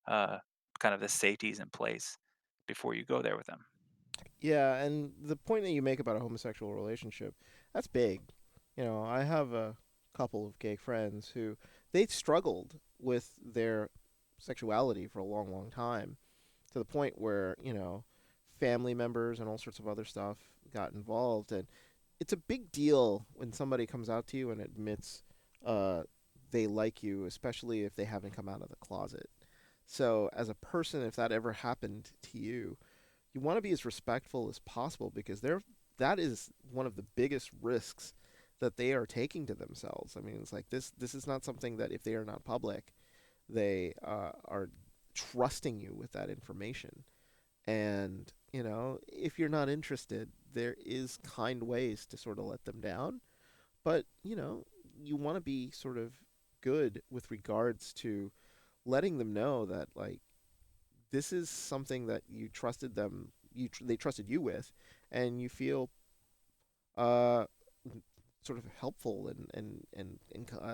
uh, kind of the safeties in place before you go there with them. Yeah, and the point that you make about a homosexual relationship, that's big. I have a couple of gay friends who they struggled with their sexuality for a long, long time. to the point where, family members and all sorts of other stuff got involved. And it's a big deal when somebody comes out to you and admits uh, they like you, especially if they haven't come out of the closet. So, as a person, if that ever happened to you, you want to be as respectful as possible because that is one of the biggest risks that they are taking to themselves. I mean, it's like this is not something that if they are not public, they are trusting you with that information. And if you're not interested, there is kind ways to sort of let them down. But you want to be sort of good with regards to letting them know that like this is something that you trusted them, they trusted you with, and you feel uh, sort of helpful and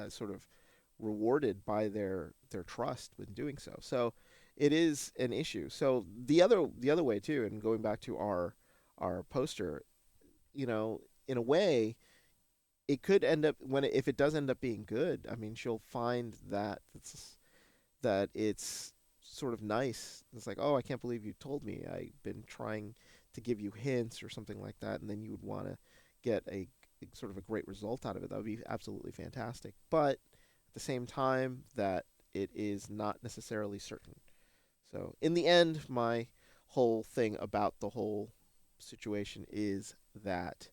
sort of rewarded by their trust when doing so. So it is an issue. So the other way too, and going back to our poster, in a way, it could end up if it does end up being good. I mean, she'll find that it's sort of nice. It's like, oh, I can't believe you told me. I've been trying to give you hints or something like that, and then you would want to get a sort of a great result out of it. That would be absolutely fantastic. But at the same time, that it is not necessarily certain. So in the end, my whole thing about the whole situation is that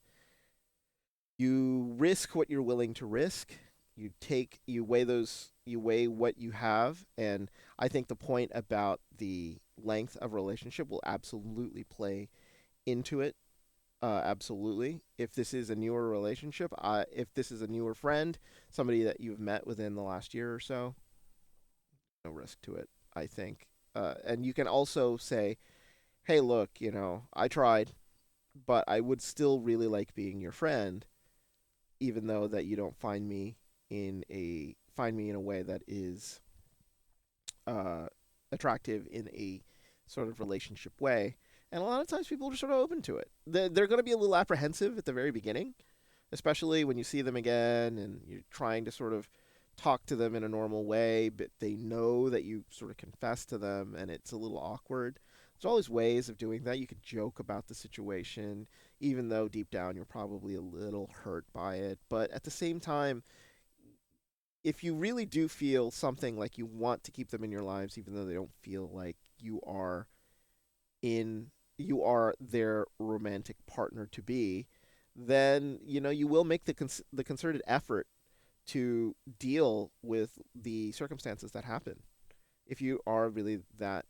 you risk what you're willing to risk. You weigh what you have, and I think the point about the length of relationship will absolutely play into it. Absolutely. If this is a newer relationship, if this is a newer friend, somebody that you've met within the last year or so, no risk to it, I think. And you can also say, hey, look, I tried, but I would still really like being your friend, even though that you don't find me in a way that is uh, attractive in a sort of relationship way. And a lot of times people are sort of open to it. They're going to be a little apprehensive at the very beginning, especially when you see them again and you're trying to sort of talk to them in a normal way, but they know that you sort of confess to them and it's a little awkward. There's always ways of doing that. You could joke about the situation, even though deep down you're probably a little hurt by it. But at the same time, if you really do feel something like you want to keep them in your lives, even though they don't feel like in you are their romantic partner to be, then you will make the concerted effort to deal with the circumstances that happen. If you are really that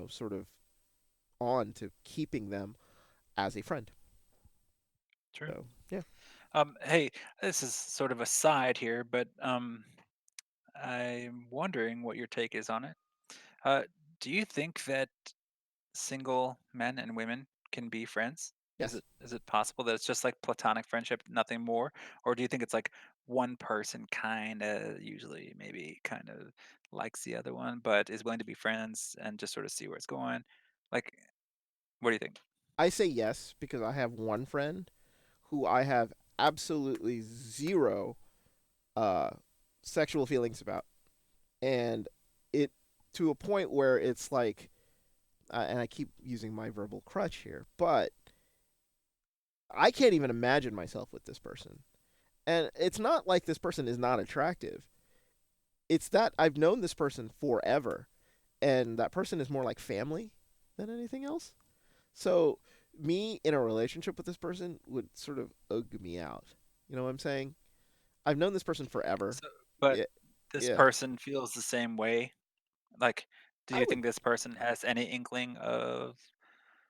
sort of on to keeping them as a friend. True. So yeah. Hey, this is sort of a side here, but I'm wondering what your take is on it. Uh, do you think that single men and women can be friends? Yes. Is it possible that it's just like platonic friendship, nothing more, or do you think it's like one person kind of usually maybe kind of likes the other one, but is willing to be friends and just sort of see where it's going? Like, what do you think? I say yes because I have one friend who I have absolutely zero uh, sexual feelings about, and it to a point where it's like, and I keep using my verbal crutch here, but I can't even imagine myself with this person. And it's not like this person is not attractive. It's that I've known this person forever, and that person is more like family than anything else. So me in a relationship with this person would sort of ugh me out. You know what I'm saying? I've known this person forever. So, but Yeah, this yeah. person feels the same way. Like, do I you would. think this person has any inkling of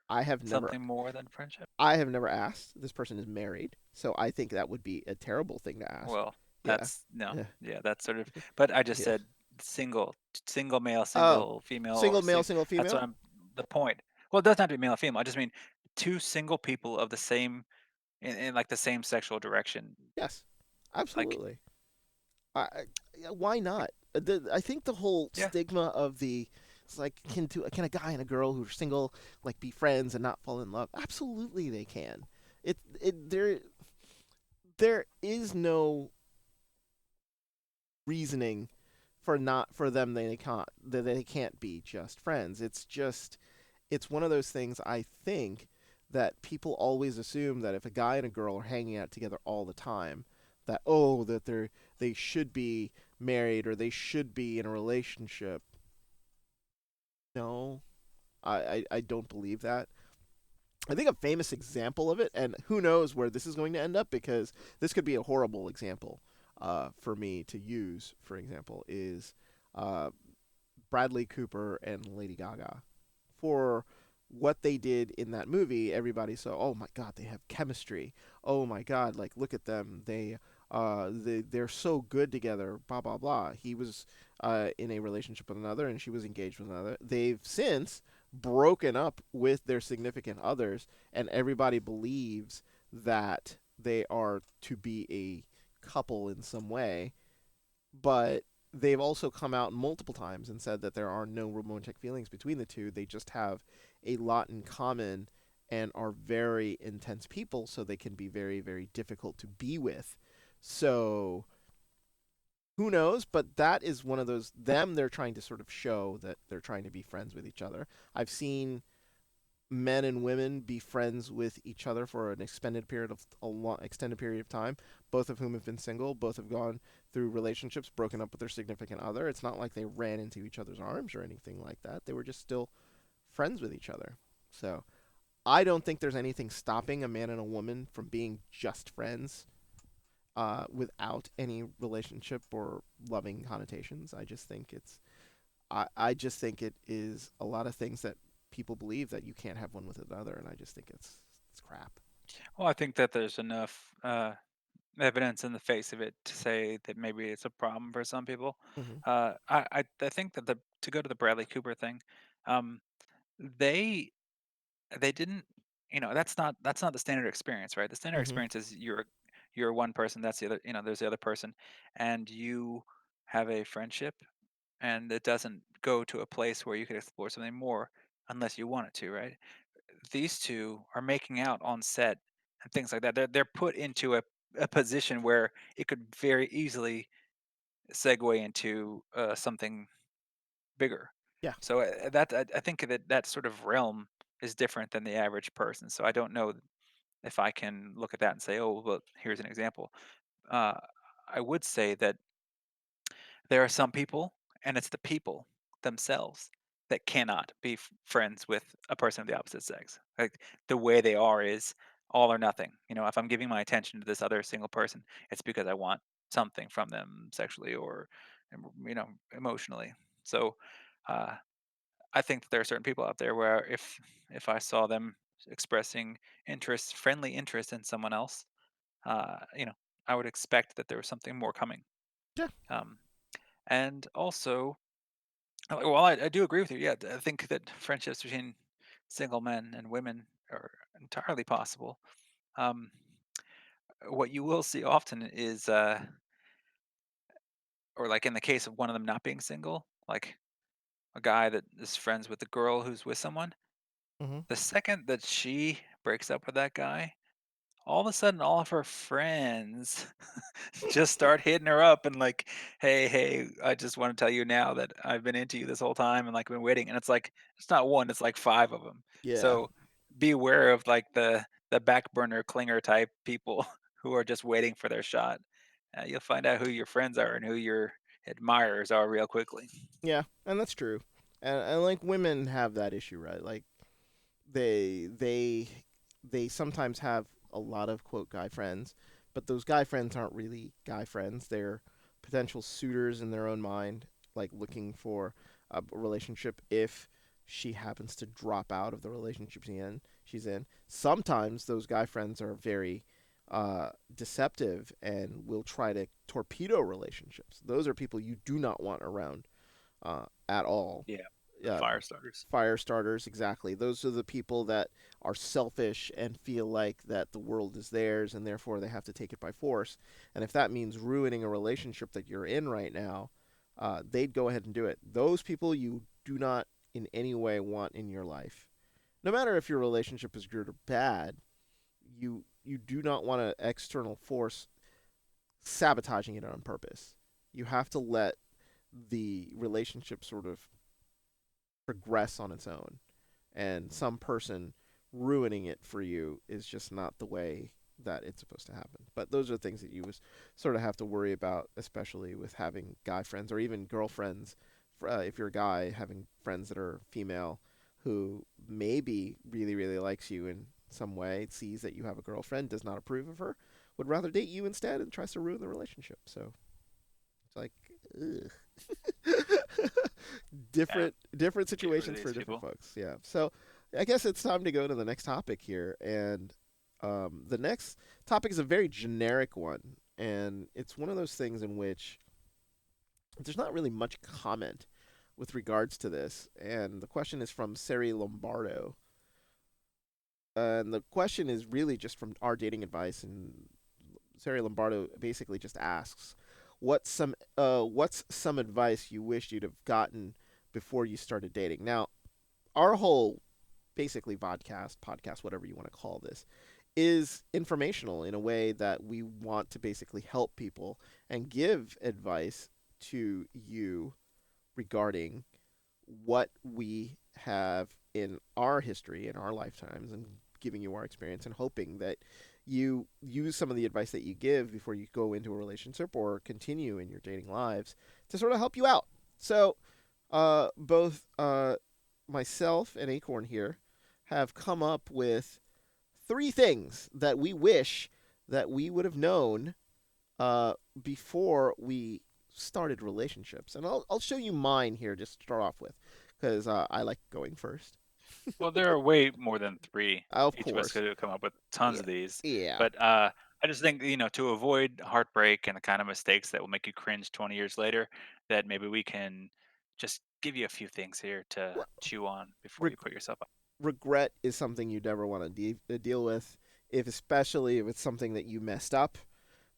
I have never. something more than friendship? I have never asked. This person is married, so I think that would be a terrible thing to ask. Well, Yeah, that's no, yeah, yeah, that's sort of. But I just yeah. said single male, Oh, single female, single or male, single that's what female. I'm. The point. Well, it doesn't have to be male or female. I just mean two single people of the same in like the same sexual direction. Yes, Like, absolutely. Yeah, why not? I think the whole yeah. stigma of the it's like can a guy and a girl who are single like be friends and not fall in love? Absolutely, they can. There is no reasoning for them they can't be just friends. It's one of those things I think that people always assume that if a guy and a girl are hanging out together all the time, that they should be married or they should be in a relationship. No, I don't believe that. I think a famous example of it, and who knows where this is going to end up because this could be a horrible example for me to use. For example, is uh, Bradley Cooper and Lady Gaga. For what they did in that movie, everybody saw, oh my god, they have chemistry. Oh my god, like look at them. They're so good together. Blah blah blah. He was in a relationship with another, and she was engaged with another. They've since broken up with their significant others, and everybody believes that they are to be a couple in some way, but they've also come out multiple times and said that there are no romantic feelings between the two. They just have a lot in common and are very intense people, so they can be very, very difficult to be with. So who knows? But that is one of those them. They're trying to sort of show that they're trying to be friends with each other. I've seen men and women be friends with each other for an extended period of time, both of whom have been single, both have gone through relationships, broken up with their significant other. It's not like they ran into each other's arms or anything like that. They were just still friends with each other. So I don't think there's anything stopping a man and a woman from being just friends without any relationship or loving connotations. I just think it is a lot of things that people believe that you can't have one with another, and I just think it's crap. Well, I think that there's enough evidence in the face of it to say that maybe it's a problem for some people. Hmm. I think that to go to the Bradley Cooper thing, um, they they didn't, that's not the standard experience, right? The standard Hmm. experience is you're one person, that's the other, there's the other person, and you have a friendship, and it doesn't go to a place where you could explore something more unless you want it to, right? These two are making out on set and things like that. They're put into a position where it could very easily segue into something bigger. Yeah, So I think that that sort of realm is different than the average person. So I don't know if I can look at that and say, oh, well, here's an example. Uh, I would say that there are some people, and it's the people themselves that cannot be friends with a person of the opposite sex. Like the way they are is all or nothing. If I'm giving my attention to this other single person, it's because I want something from them sexually or, emotionally. So, uh, I think that there are certain people out there where if I saw them expressing interest, friendly interest in someone else, I would expect that there was something more coming. yeah, Um, and also, well, I do agree with you. Yeah, I think that friendships between single men and women are entirely possible. Um, what you will see often is, or like in the case of one of them not being single, like a guy that is friends with a girl who's with someone, hmm, the second that she breaks up with that guy, all of a sudden all of her friends just start hitting her up and like, hey, I just want to tell you now that I've been into you this whole time and like been waiting. And it's like it's not one, it's like five of them. yeah, So be aware of like the back burner clinger type people who are just waiting for their shot. You'll find out who your friends are and who your admirers are real quickly. yeah, and that's true. And like women have that issue, right? Like they they they sometimes have a lot of quote guy friends, but those guy friends aren't really guy friends. They're potential suitors in their own mind, like looking for a relationship if she happens to drop out of the relationship she's in. Sometimes those guy friends are very deceptive and will try to torpedo relationships. Those are people you do not want around at all. Yeah, the Yeah, fire starters. fire starters, exactly. Those are the people that are selfish and feel like that the world is theirs and therefore they have to take it by force. And if that means ruining a relationship that you're in right now, they'd go ahead and do it. Those people you do not in any way want in your life. No matter if your relationship is good or bad, you do not want an external force sabotaging it on purpose. You have to let the relationship sort of progress on its own, and some person ruining it for you is just not the way that it's supposed to happen. But those are things that you sort of have to worry about, especially with having guy friends or even girlfriends. If you're a guy, having friends that are female who maybe really, really likes you in some way, sees that you have a girlfriend, does not approve of her, would rather date you instead, and tries to ruin the relationship. So it's like, ugh. Yeah, different get rid of situations for these different people. folks. Yeah. So I guess it's time to go to the next topic here, and the next topic is a very generic one, and it's one of those things in which there's not really much comment with regards to this. And the question is from Sari Lombardo, and the question is really just from our dating advice. And Sari Lombardo basically just asks, what's some advice you wish you'd have gotten before you started dating? Now, our whole basically vodcast, podcast, whatever you want to call this, is informational in a way that we want to basically help people and give advice to you regarding what we have in our history, in our lifetimes, and giving you our experience and hoping that you use some of the advice that you give before you go into a relationship or continue in your dating lives to sort of help you out. So, both myself and Acorn here have come up with three things that we wish that we would have known before we started relationships. And I'll show you mine here just to start off with because I like going first. Well, there are way more than three. Of Each of us course. could come up with tons Yeah. of these. Yeah. But I just think, to avoid heartbreak and the kind of mistakes that will make you cringe 20 years later, that maybe we can just give you a few things here to Well, chew on before you reg- put yourself up. regret is something you never want to deal with, if especially if it's something that you messed up.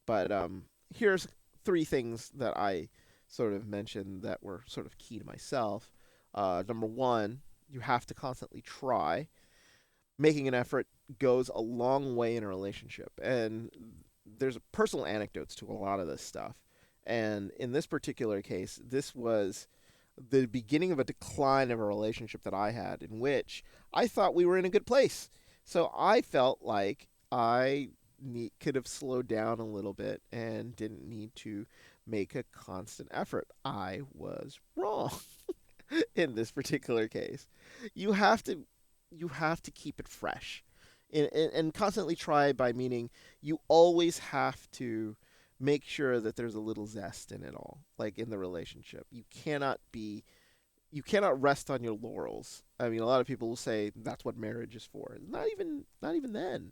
But here's three things that I sort of mentioned that were sort of key to myself. Number one, you have to constantly try. Making an effort goes a long way in a relationship. And there's personal anecdotes to a lot of this stuff. And in this particular case, this was the beginning of a decline of a relationship that I had in which I thought we were in a good place. So I felt like could have slowed down a little bit and didn't need to make a constant effort. I was wrong in this particular case. You have to you have to keep it fresh, and constantly try by meaning you always have to make sure that there's a little zest in it all, like in the relationship. You cannot rest on your laurels. I mean, a lot of people will say that's what marriage is for. Not even then.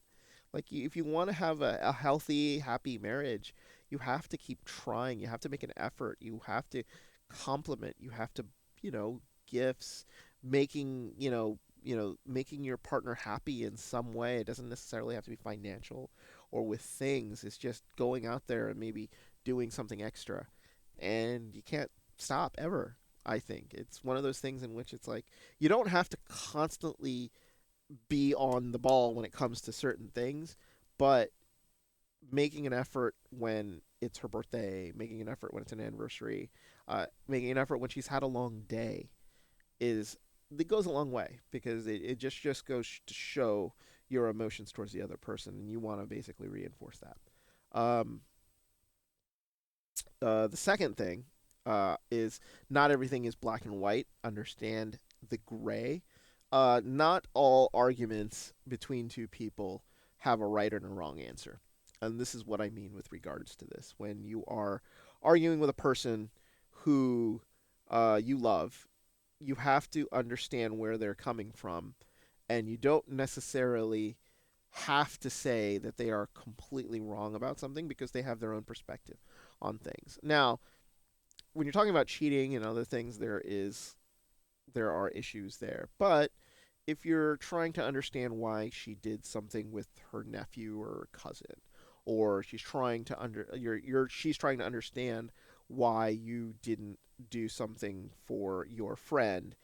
Like if you want to have a healthy, happy marriage, you have to keep trying. You have to make an effort. You have to compliment. You have to, gifts, making, making your partner happy in some way. It doesn't necessarily have to be financial or with things. It's just going out there and maybe doing something extra. And you can't stop ever. I think it's one of those things in which it's like you don't have to constantly be on the ball when it comes to certain things, but making an effort when it's her birthday, making an effort when it's an anniversary, making an effort when she's had a long day is it goes a long way because it just goes to show your emotions towards the other person, and you want to basically reinforce that. The second thing is not everything is black and white. Understand the gray. Not all arguments between two people have a right and a wrong answer. And this is what I mean with regards to this. When you are arguing with a person who you love, you have to understand where they're coming from. And you don't necessarily have to say that they are completely wrong about something because they have their own perspective on things. Now, when you're talking about cheating and other things, there are issues there. But if you're trying to understand why she did something with her nephew or cousin, or she's trying to understand why you didn't do something for your friend,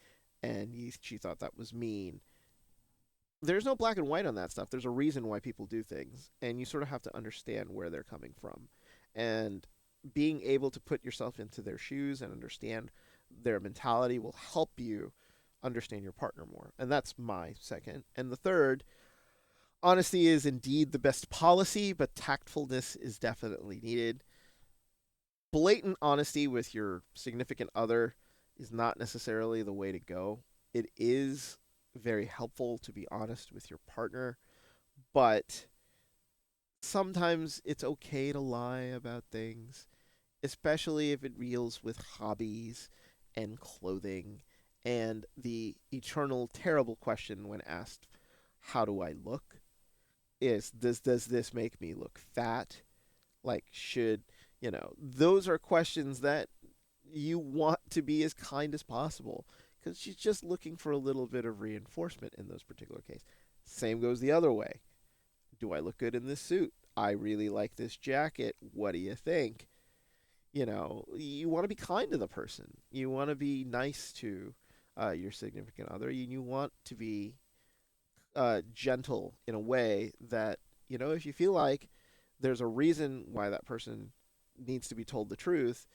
and she thought that was mean. There's no black and white on that stuff. There's a reason why people do things, and you sort of have to understand where they're coming from. And being able to put yourself into their shoes and understand their mentality will help you understand your partner more. And that's my second. And the third, honesty is indeed the best policy, but tactfulness is definitely needed. Blatant honesty with your significant other is not necessarily the way to go. It is very helpful to be honest with your partner, but sometimes it's okay to lie about things, especially if it deals with hobbies and clothing and the eternal terrible question when asked, how do I look? Is does this make me look fat? Like should, those are questions that you want to be as kind as possible because she's just looking for a little bit of reinforcement in those particular cases. Same goes the other way. Do I look good in this suit? I really like this jacket. What do you think? You want to be kind to the person. You want to be nice to your significant other. You want to be gentle in a way that, if you feel like there's a reason why that person needs to be told the truth,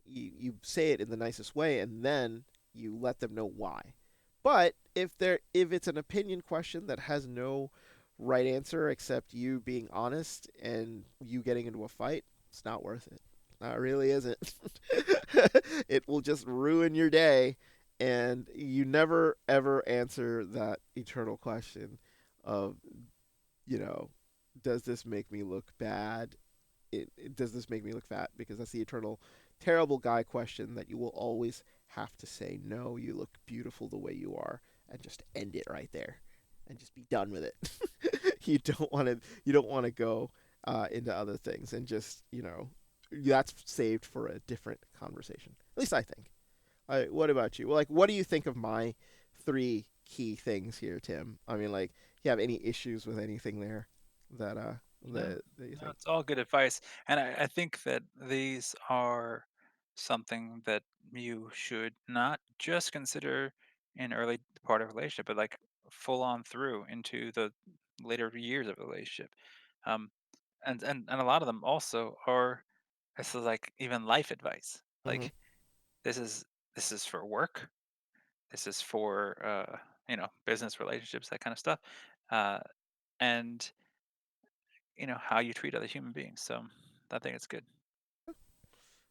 you say it in the nicest way and then you let them know why. But if it's an opinion question that has no right answer except you being honest and you getting into a fight, it's not worth it. No, it really isn't. It will just ruin your day, and you never ever answer that eternal question of, you know, does this make me look bad? Does this make me look fat? Because that's the eternal, terrible guy question that you will always have to say no. You look beautiful the way you are, and just end it right there, and just be done with it. You don't want to. You don't want to go into other things, and just that's saved for a different conversation. At least I think. What about you? Well, like, what do you think of my three key things here, Tim? I mean, like, you have any issues with anything there that No, that you no, think? it's all good advice, and I think that these are something that you should not just consider in early part of a relationship, but like full on through into the later years of a relationship. Um, and a lot of them also are this is like even life advice. Mm-hmm. Like this is this is for work. This is for business relationships, that kind of stuff, uh, and how you treat other human beings. So I think it's good.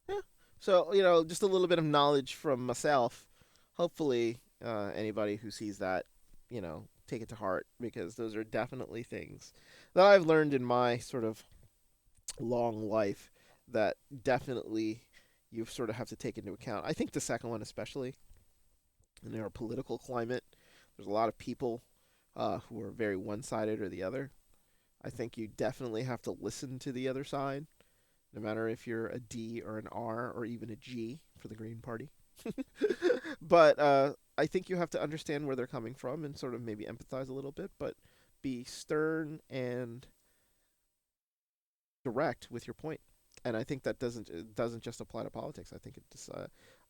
Yeah. So just a little bit of knowledge from myself. Hopefully, anybody who sees that, take it to heart because those are definitely things that I've learned in my sort of long life that definitely you sort of have to take into account. I think the second one, especially in our political climate, there's a lot of people who are very one-sided or the other. I think you definitely have to listen to the other side, no matter if you're a D or an R or even a G for the Green Party. But I think you have to understand where they're coming from and sort of maybe empathize a little bit, but be stern and direct with your point. And I think that doesn't just apply to politics. I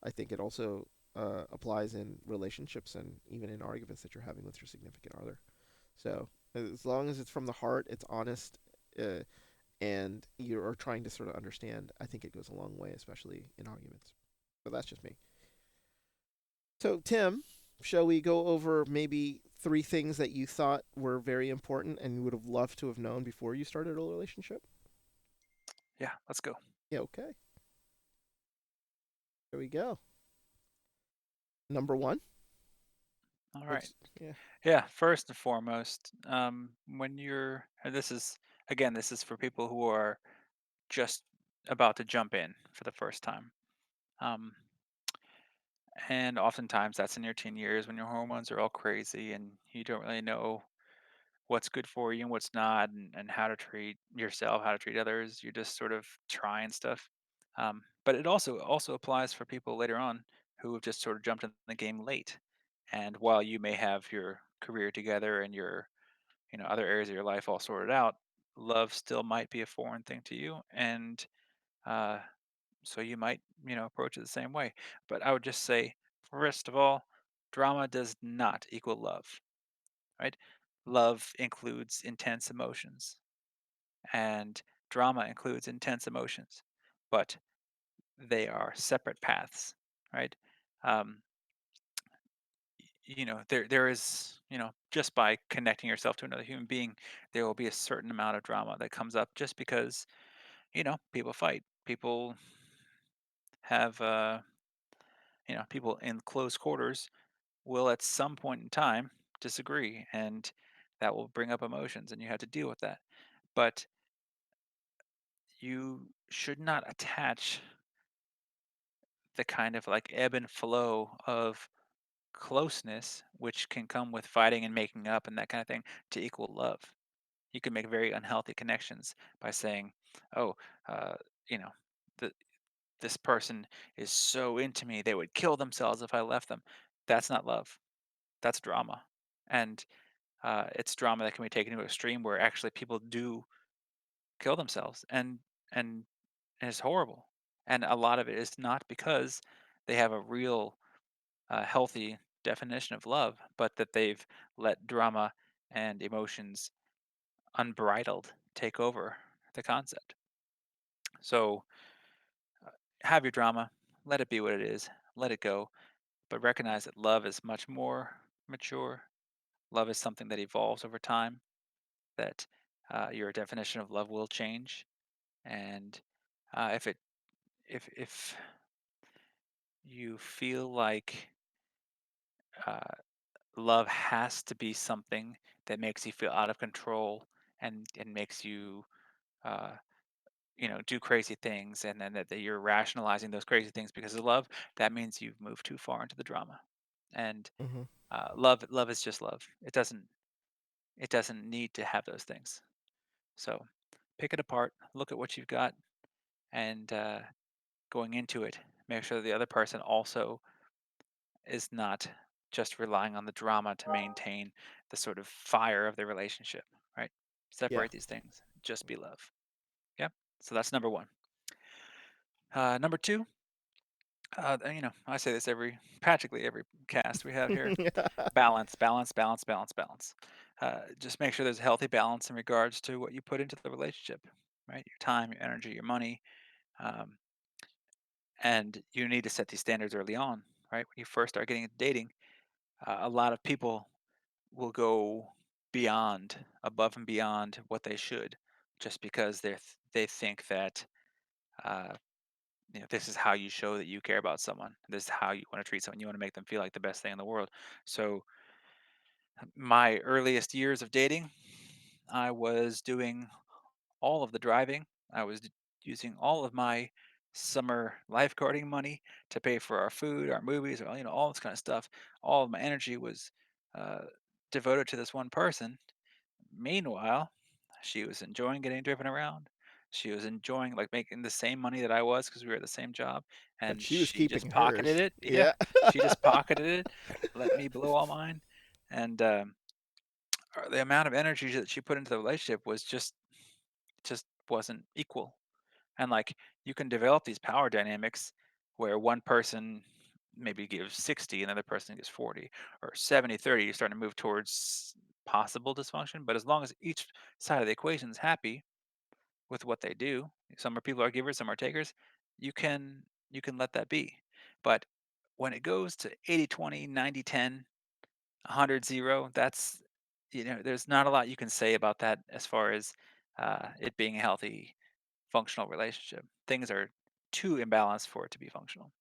think it also applies in relationships and even in arguments that you're having with your significant other. So as long as it's from the heart, it's honest, uh, and you're trying to sort of understand, I think it goes a long way, especially in arguments. But that's just me. So Tim, shall we go over maybe three things that you thought were very important and you would have loved to have known before you started a relationship? Yeah, let's go. Yeah, okay. There we go. Number one. All right. What's yeah. Yeah, first and foremost, when you're, and this is, again, this is for people who are just about to jump in for the first time. Um, and oftentimes that's in your teen years when your hormones are all crazy and you don't really know what's good for you and what's not, and how to treat yourself, how to treat others. You're just sort of trying stuff. But it also applies for people later on who have just sort of jumped in the game late. And while you may have your career together and your other areas of your life all sorted out, love still might be a foreign thing to you, and uh, so you might approach it the same way. But I would just say, first of all, drama does not equal love, right? Love includes intense emotions, and drama includes intense emotions. but they are separate paths, right? Um, there is, just by connecting yourself to another human being, there will be a certain amount of drama that comes up just because, people fight. People have, people in close quarters will at some point in time disagree, and that will bring up emotions, and you have to deal with that. But you should not attach the kind of like ebb and flow of closeness, which can come with fighting and making up and that kind of thing, to equal love. You can make very unhealthy connections by saying, "Oh, uh, you know, the, this person is so into me, they would kill themselves if I left them." That's not love. That's drama, and it's drama that can be taken to an extreme where actually people do kill themselves, and it's horrible. And a lot of it is not because they have a real healthy definition of love, but that they've let drama and emotions unbridled take over the concept. So have your drama, let it be what it is, let it go, but recognize that love is much more mature. Love is something that evolves over time, that your definition of love will change. And if it if you feel like uh, love has to be something that makes you feel out of control and makes you uh, do crazy things, and then that you're rationalizing those crazy things because of love, that means you've moved too far into the drama. And Hmm. love is just love. It doesn't need to have those things. So pick it apart, look at what you've got, and going into it, make sure that the other person also is not just relying on the drama to maintain the sort of fire of the relationship, right? Yeah. Separate these things. Just be love. Yep. So that's number one. Number two, and, I say this practically every cast we have here: balance, balance, balance, balance, balance. Just make sure there's a healthy balance in regards to what you put into the relationship, right? Your time, your energy, your money, um, and you need to set these standards early on, right? When you first start getting into dating, a lot of people will go beyond, above and beyond what they should, just because they think that uh, this is how you show that you care about someone. This is how you want to treat someone. You want to make them feel like the best thing in the world. So my earliest years of dating, I was doing all of the driving. I was using all of my summer lifeguarding money to pay for our food, our movies, all this kind of stuff. All of my energy was uh, devoted to this one person. Meanwhile, she was enjoying getting driven around. She was enjoying like making the same money that I was because we were at the same job, But and she was she just keeping pocketed hers. it. Yeah, Yeah. she just pocketed it, let me blow all mine, and the amount of energy that she put into the relationship was just wasn't equal. And like you can develop these power dynamics where one person maybe gives 60 and the other person gives 40, or 70-30. You're starting to move towards possible dysfunction. But as long as each side of the equation is happy with what they do, some are people are givers, some are takers, you can you can let that be. But when it goes to 80-20, 90-10, 100-0, that's there's not a lot you can say about that as far as it being a healthy functional relationship. Things are too imbalanced for it to be functional.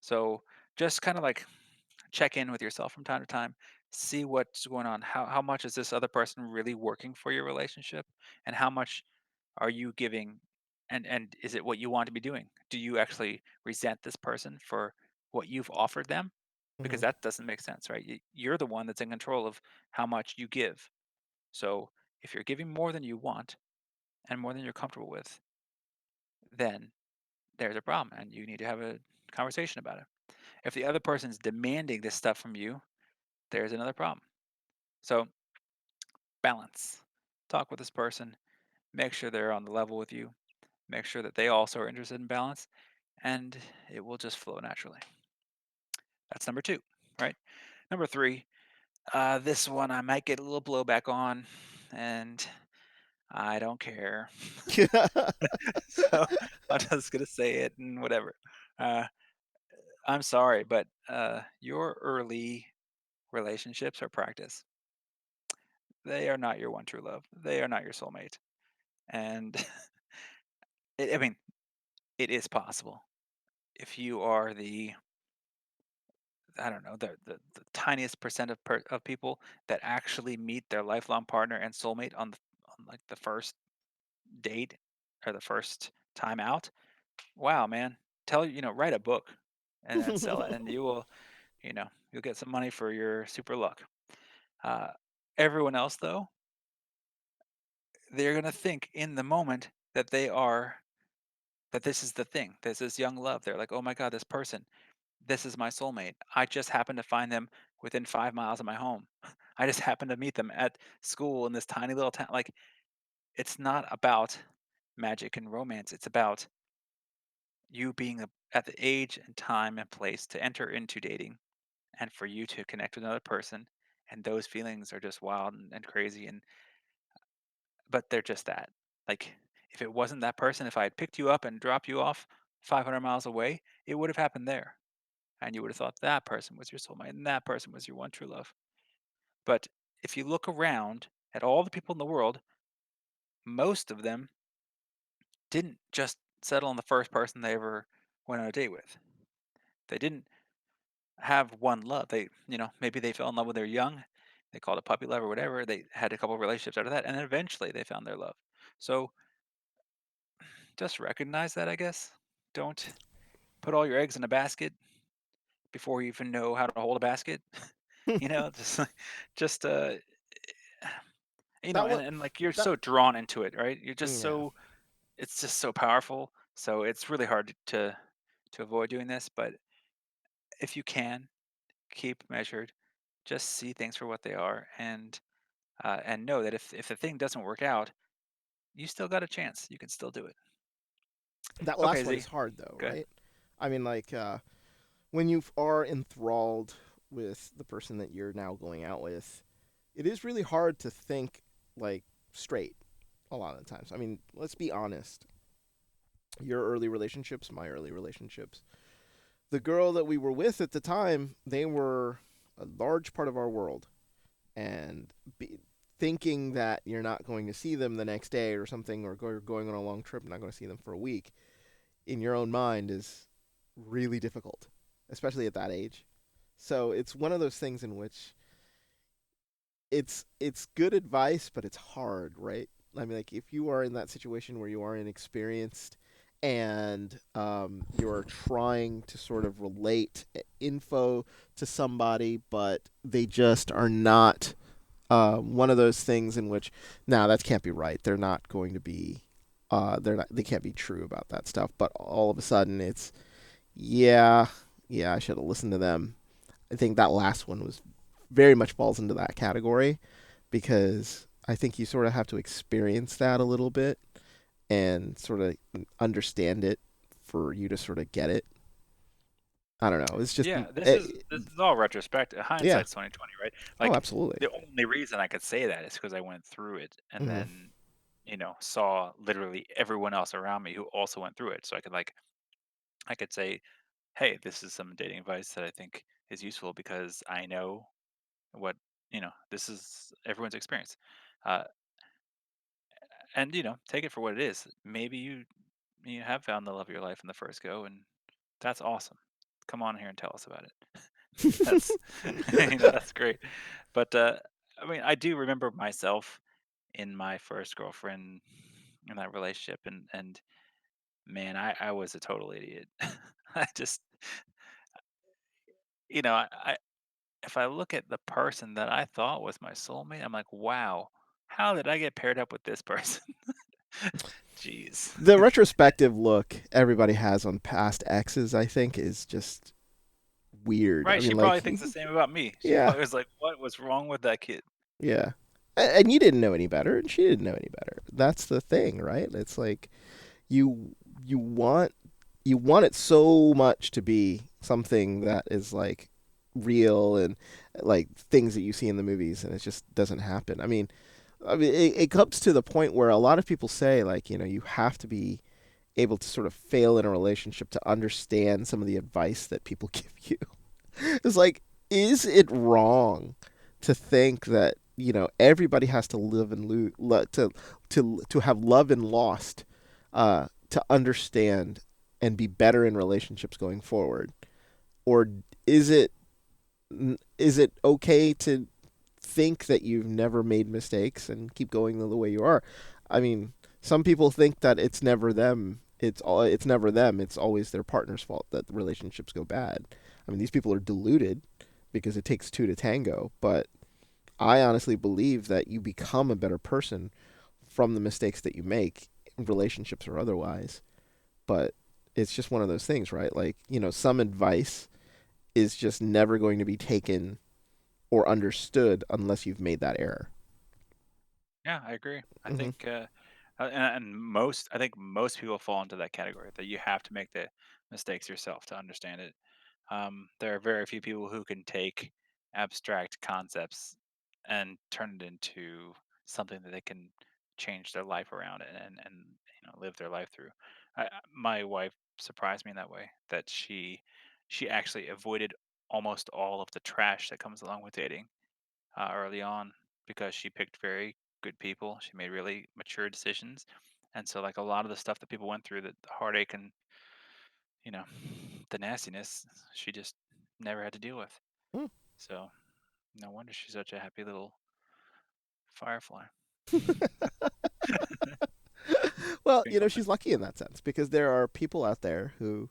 So just kind of like check in with yourself from time to time, see what's going on. How much is this other person really working for your relationship, and how much are you giving, and is it what you want to be doing? Do you actually resent this person for what you've offered them? Because Hmm. that doesn't make sense, right? You're the one that's in control of how much you give. So if you're giving more than you want and more than you're comfortable with, then there's a problem and you need to have a conversation about it. If the other person's demanding this stuff from you, there's another problem. So, balance. Talk with this person, make sure they're on the level with you, make sure that they also are interested in balance, and it will just flow naturally. That's number two, right? Number three, this one I might get a little blowback on, and I don't care. So I'm just gonna say it and whatever. Uh, I'm sorry, but your early relationships or practice, they are not your one true love. They are not your soulmate. And I mean, it is possible if you are the I don't know the tiniest percent of people that actually meet their lifelong partner and soulmate on like the first date or the first time out. Wow, man, write a book and then sell it, and you will you'll get some money for your super luck. Uh, Everyone else though, they're gonna think in the moment that that this is the thing. This is young love. They're like, oh my god, this person, this is my soulmate. I just happened to find them within 5 miles of my home. I just happened to meet them at school in this tiny little town. Like, it's not about magic and romance. It's about you being at the age and time and place to enter into dating and for you to connect with another person. And those feelings are just wild and crazy. But they're just that. Like, if it wasn't that person, if I had picked you up and dropped you off 500 miles away, it would have happened there. And you would have thought that person was your soulmate and that person was your one true love. But if you look around at all the people in the world, most of them didn't just settle on the first person they ever went on a date with. They didn't have one love. Maybe they fell in love when they were young. They called it puppy love or whatever. They had a couple of relationships out of that, and then eventually they found their love. So just recognize that, I guess. Don't put all your eggs in a basket before you even know how to hold a basket. Just just that was and like you're that. so drawn into it, right? You're just Yeah, so it's just so powerful. So it's really hard to avoid doing this, but if you can, keep measured, just see things for what they are, and know that if the thing doesn't work out, you still got a chance. You can still do it. that Okay, last one Z, is hard though, good. right? I mean, like when you are enthralled with the person that you're now going out with, it is really hard to think like straight a lot of the times. I mean, let's be honest. Your early relationships, my early relationships. The girl that we were with at the time, they were a large part of our world. And thinking that you're not going to see them the next day or something, or going on a long trip and not going to see them for a week, in your own mind is really difficult, especially at that age. So it's one of those things in which it's good advice, but it's hard, right? I mean, like if you are in that situation where you are inexperienced and you're trying to sort of relate info to somebody, but they just are not one of those things in which, nah, that can't be right. They're not going to be, they're not, they can't be true about that stuff. But all of a sudden, it's yeah, yeah, I should have listened to them. I think that last one was very much falls into that category because I think you sort of have to experience that a little bit and sort of understand it for you to sort of get it. I don't know. It's just, Yeah, this is all retrospective. yeah. Hindsight's 2020, right? Oh, Like absolutely. the only reason I could say that is because I went through it and Hmm. then saw literally everyone else around me who also went through it. So I could say, hey, this is some dating advice that I think is useful because I know what this is everyone's experience. Uh, and take it for what it is. Maybe you have found the love of your life in the first go, and that's awesome. Come on here and tell us about it. That's that's great. But I mean, I do remember myself in my first girlfriend in that relationship, and man, I was a total idiot. I just I if I look at the person that I thought was my soulmate, I'm like, wow, how did I get paired up with this person? Jeez. The retrospective look everybody has on past exes, I think, is just weird. I Right, mean, she like, probably thinks the same about me. She yeah, probably was like, "What was wrong with that kid?" yeah. And you didn't know any better, and she didn't know any better. That's the thing, right? It's like you you want you want it so much to be something that is like real and like things that you see in the movies, and it just doesn't happen. I mean, I mean, it comes to the point where a lot of people say, like, you have to be able to sort of fail in a relationship to understand some of the advice that people give you. It's like, is it wrong to think that everybody has to live and to have love and lost to understand and be better in relationships going forward, or is it is it okay to think that you've never made mistakes and keep going the way you are? I mean, some people think that it's never them. It's never them. It's always their partner's fault that the relationships go bad. I mean, these people are deluded because it takes two to tango. But I honestly believe that you become a better person from the mistakes that you make, in relationships or otherwise. But it's just one of those things, right? Like, some advice is just never going to be taken or understood unless you've made that error. Yeah, I agree. I Mm-hmm. think, and most, I think most people fall into that category that you have to make the mistakes yourself to understand it. There are very few people who can take abstract concepts and turn it into something that they can change their life around and live their life through. My wife surprised me in that way that she actually avoided almost all of the trash that comes along with dating early on because she picked very good people. She made really mature decisions. And so, like a lot of the stuff that people went through, the heartache and you know the nastiness, she just never had to deal with. So no wonder she's such a happy little firefly. Well, Twinkle, she's lucky in that sense because there are people out there who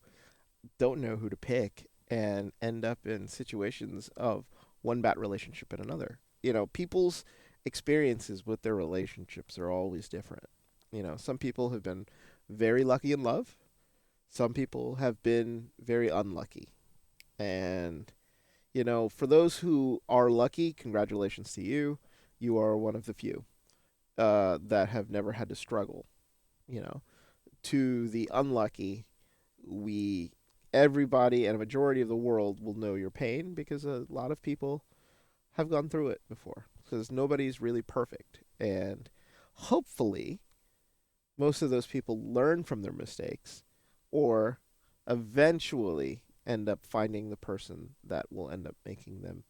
don't know who to pick and end up in situations of one bad relationship and another. People's experiences with their relationships are always different. Some people have been very lucky in love. Some people have been very unlucky. And, for those who are lucky, congratulations to you. You are one of the few that have never had to struggle. You know, to the unlucky, we everybody and a majority of the world will know your pain because a lot of people have gone through it before. Because nobody's really perfect, and hopefully, most of those people learn from their mistakes, or eventually end up finding the person that will end up making them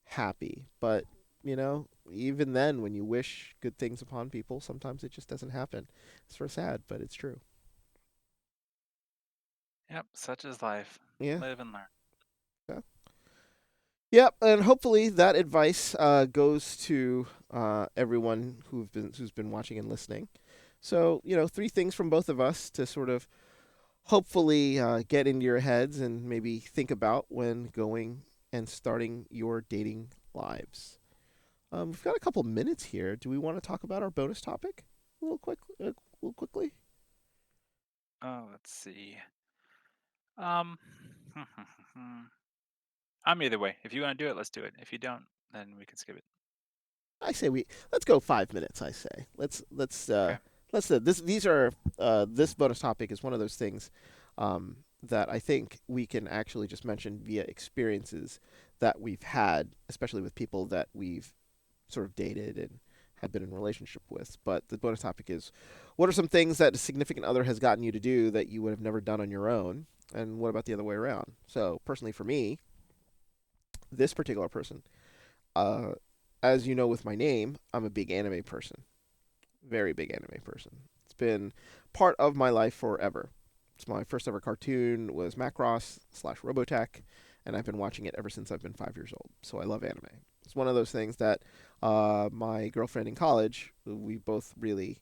happy. But even then, when you wish good things upon people, sometimes it just doesn't happen. It's so sad, but it's true. yep, such is life. Yeah. Live and learn. Yeah. Yep, and hopefully that advice goes to everyone who's been watching and listening. So three things from both of us to sort of hopefully get into your heads and maybe think about when going and starting your dating lives. We've got a couple minutes here. Do we want to talk about our bonus topic a little quickly? Oh, let's see. Um, I'm either way. If you want to do it, let's do it. If you don't, then we can skip it. I say let's go 5 minutes. I say Okay. this bonus topic is one of those things that I think we can actually just mention via experiences that we've had, especially with people that we've sort of dated and had been in a relationship with. But the bonus topic is, what are some things that a significant other has gotten you to do that you would have never done on your own? And what about the other way around? So personally, for me, this particular person, uh, as you know with my name, I'm a big anime person, very big anime person. It's been part of my life forever. It's my first ever cartoon was Macross slash Robotech, and I've been watching it ever since I've been 5 years old. So I love anime. It's one of those things that my girlfriend in college, we both really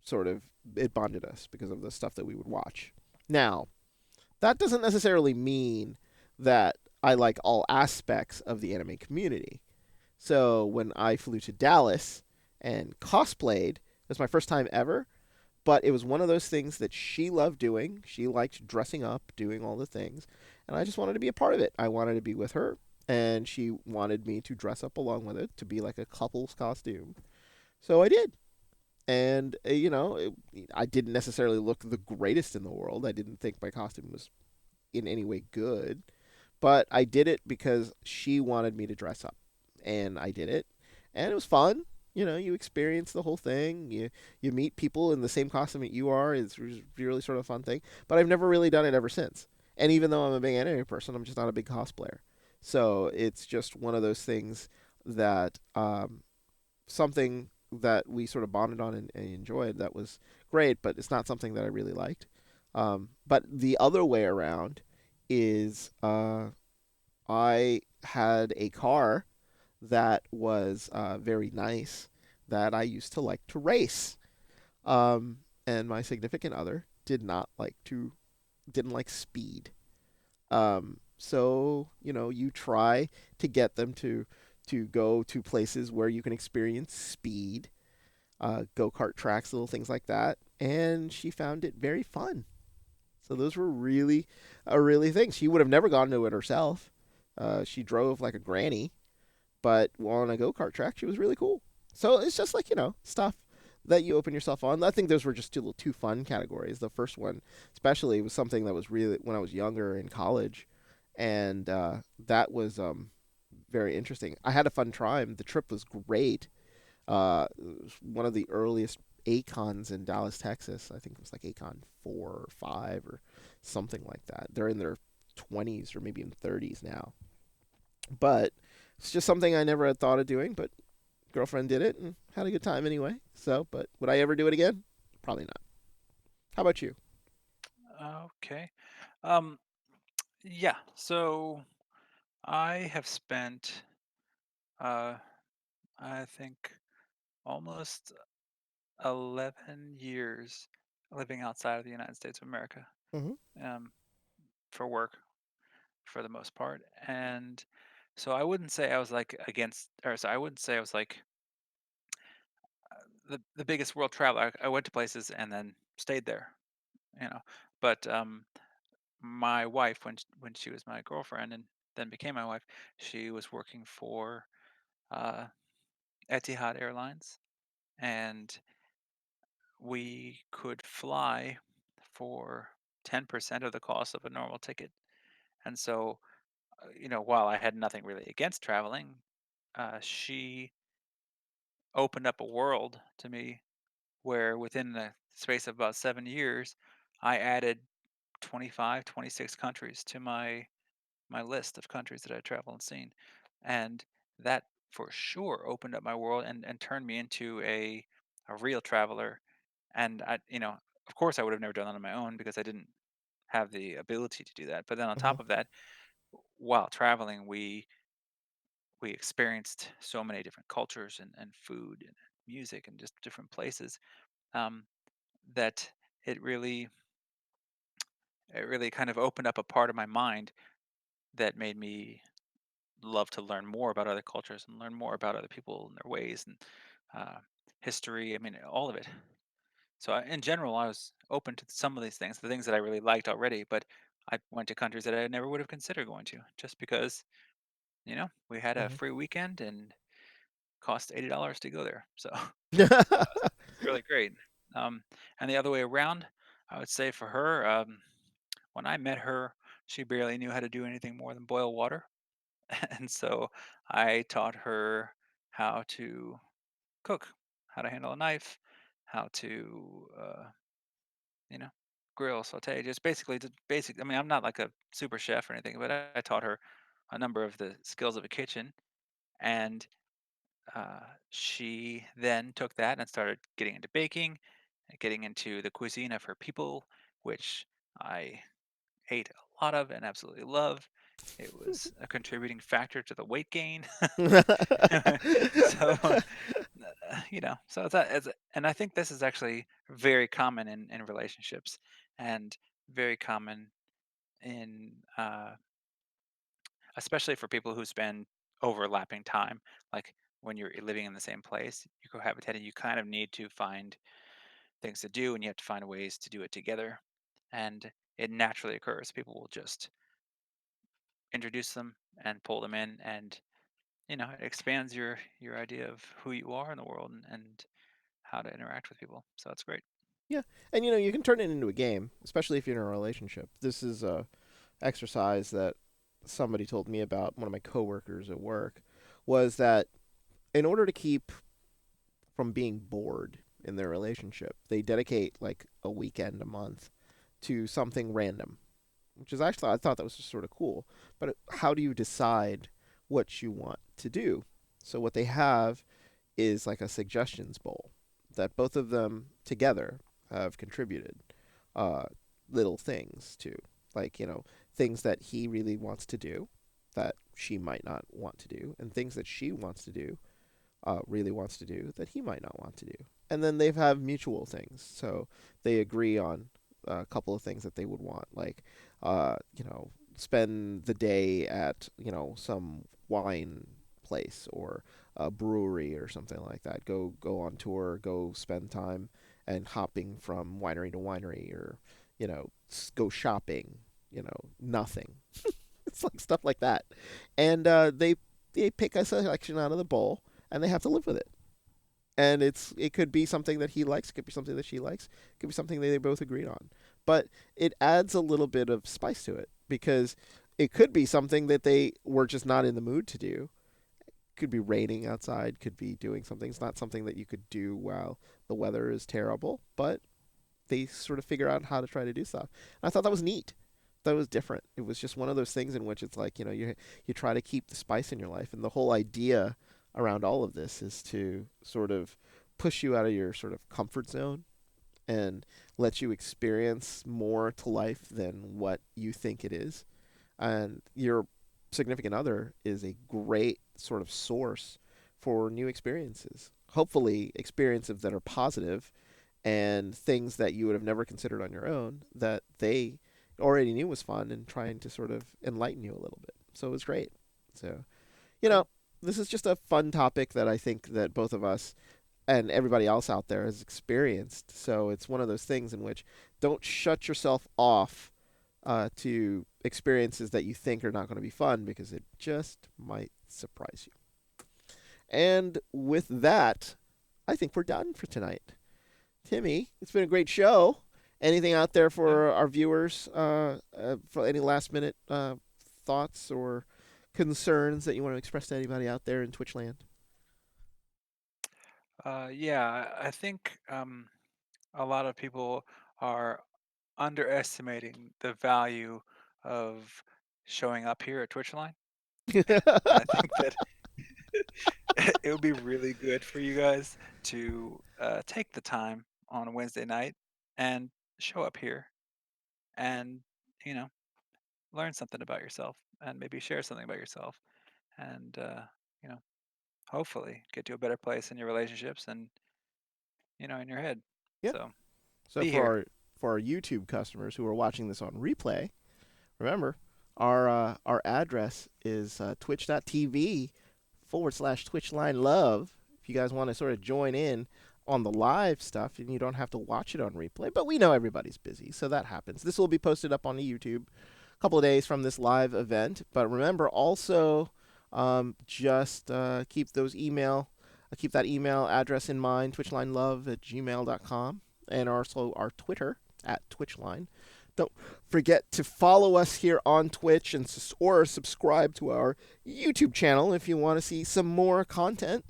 sort of, it bonded us because of the stuff that we would watch. Now, that doesn't necessarily mean that I like all aspects of the anime community. So when I flew to Dallas and cosplayed, it was my first time ever, but it was one of those things that she loved doing. She liked dressing up, doing all the things, and I just wanted to be a part of it. I wanted to be with her, and she wanted me to dress up along with it to be like a couple's costume. So I did. And, I didn't necessarily look the greatest in the world. I didn't think my costume was in any way good, but I did it because she wanted me to dress up. And I did it. And it was fun. you experience the whole thing. You meet people in the same costume that you are. It's really sort of a fun thing. But I've never really done it ever since. And even though I'm a big anime person, I'm just not a big cosplayer. So it's just one of those things that something that we sort of bonded on and enjoyed. That was great, but it's not something that I really liked. But the other way around is I had a car that was very nice that I used to like to race. And my significant other didn't like speed. So you try to get them to go to places where you can experience speed, go kart tracks, little things like that, and she found it very fun. So those were really things. She would have never gone to it herself. She drove like a granny, but on a go kart track, she was really cool. So it's just like stuff that you open yourself on. I think those were just two fun categories. The first one, especially, was something that was really when I was younger in college, and that was very interesting. I had a fun time. The trip was great. It was one of the earliest Acons in Dallas, Texas. I think it was like Acon 4 or 5 or something like that. They're in their 20s or maybe even 30s now. But it's just something I never had thought of doing, but girlfriend did it and had a good time anyway. So, but would I ever do it again? Probably not. How about you? Okay. Um, yeah. So I have spent, uh, I think, almost 11 years living outside of the United States of America, Mm-hmm. um, for work for the most part. And so I wouldn't say I was like against, or so I wouldn't say I was like the biggest world traveler. I went to places and then stayed there, you know. But my wife, when she was my girlfriend and then became my wife, she was working for uh, Etihad Airlines, and we could fly for 10% of the cost of a normal ticket. And so, while I had nothing really against traveling, she opened up a world to me where within the space of about 7 years, I added 25, 26 countries to my list of countries that I traveled and seen. And that for sure opened up my world and turned me into a real traveler. And of course I would have never done that on my own because I didn't have the ability to do that. But then on Mm-hmm. top of that, while traveling, we experienced so many different cultures and food and music and just different places, um, that it really it really kind of opened up a part of my mind that made me love to learn more about other cultures and learn more about other people and their ways and uh, history. I mean, all of it. So in general, I was open to some of these things, the things that I really liked already. But I went to countries that I never would have considered going to, just because we had a free weekend and cost $80 to go there. So it's really great. Um, and the other way around, I would say for her, when I met her, she barely knew how to do anything more than boil water. And so I taught her how to cook, how to handle a knife, how to, you know, grill, saute, just basically the basic. I mean, I'm not like a super chef or anything, but I taught her a number of the skills of a kitchen. And uh, she then took that and started getting into baking, getting into the cuisine of her people, which I ate a lot of and absolutely love. It was a contributing factor to the weight gain. So, so and I think this is actually very common in relationships and very common in, especially for people who spend overlapping time. Like when you're living in the same place, you're cohabitating, you kind of need to find things to do and you have to find ways to do it together. And it naturally occurs. People will just introduce them and pull them in, and it expands your idea of who you are in the world and how to interact with people. So it's great. Yeah, and you can turn it into a game, especially if you're in a relationship. This is a exercise that somebody told me about. One of my coworkers at work was that in order to keep from being bored in their relationship. They dedicate like a weekend a month to something random, which is actually, I thought that was just sort of cool. But how do you decide what you want to do? So what they have is like a suggestions bowl that both of them together have contributed uh, little things to, like, things that he really wants to do that she might not want to do, and things that she wants to do, really wants to do that he might not want to do. And then they have mutual things. So they agree on a couple of things that they would want, like, spend the day at, some wine place or a brewery or something like that. Go on tour, go spend time and hopping from winery to winery, or, go shopping, nothing. It's like stuff like that. And they pick a selection out of the bowl and they have to live with it. And it could be something that he likes, it could be something that she likes, it could be something that they both agreed on. But it adds a little bit of spice to it, because it could be something that they were just not in the mood to do. Could be raining outside, could be doing something. It's not something that you could do while the weather is terrible, but they sort of figure out how to try to do stuff. And I thought that was neat. That was different. It was just one of those things in which it's like, you try to keep the spice in your life, and the whole idea around all of this is to sort of push you out of your sort of comfort zone and let you experience more to life than what you think it is. And your significant other is a great sort of source for new experiences. Hopefully, experiences that are positive and things that you would have never considered on your own that they already knew was fun, and trying to sort of enlighten you a little bit. So it was great. So, you Good. know, this is just a fun topic that I think that both of us and everybody else out there has experienced. So it's one of those things in which don't shut yourself off to experiences that you think are not going to be fun, because it just might surprise you. And with that, I think we're done for tonight. Timmy, it's been a great show. Anything out there Yeah. for our viewers? For any last minute thoughts or concerns that you want to express to anybody out there in Twitch land? Yeah, I think a lot of people are underestimating the value of showing up here at Twitchline. And I think that it would be really good for you guys to take the time on a Wednesday night and show up here and, you know, learn something about yourself and maybe share something about yourself and, you know, hopefully get to a better place in your relationships and, in your head. Yeah. So So be here. for our YouTube customers who are watching this on replay, remember our address is twitch.tv/Twitchline Love. If you guys want to sort of join in on the live stuff, and you don't have to watch it on replay, but we know everybody's busy, so that happens. This will be posted up on the YouTube a couple of days from this live event. But remember also, just keep that email address in mind, twitchlinelove@gmail.com, and also our Twitter @Twitchline. Don't forget to follow us here on Twitch, or subscribe to our YouTube channel if you want to see some more content.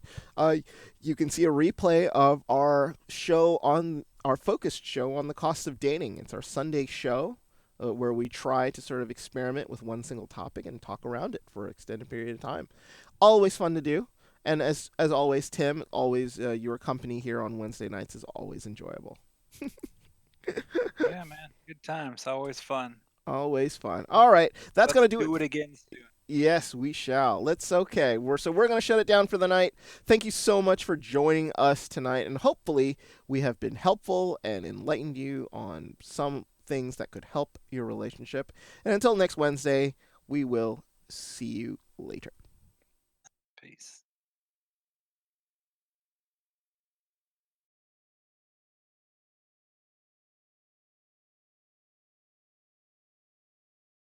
You can see a replay of our show, on our focused show on the cost of dating. It's our Sunday show, where we try to sort of experiment with one single topic and talk around it for an extended period of time. Always fun to do. And as always, Tim, always your company here on Wednesday nights is always enjoyable. Yeah, man. Good times. Always fun. Always fun. All right, that's Let's gonna do it. do it again soon. Yes, we shall. Okay. We're gonna shut it down for the night. Thank you so much for joining us tonight, and hopefully we have been helpful and enlightened you on some things that could help your relationship. And until next Wednesday, we will see you later. Peace.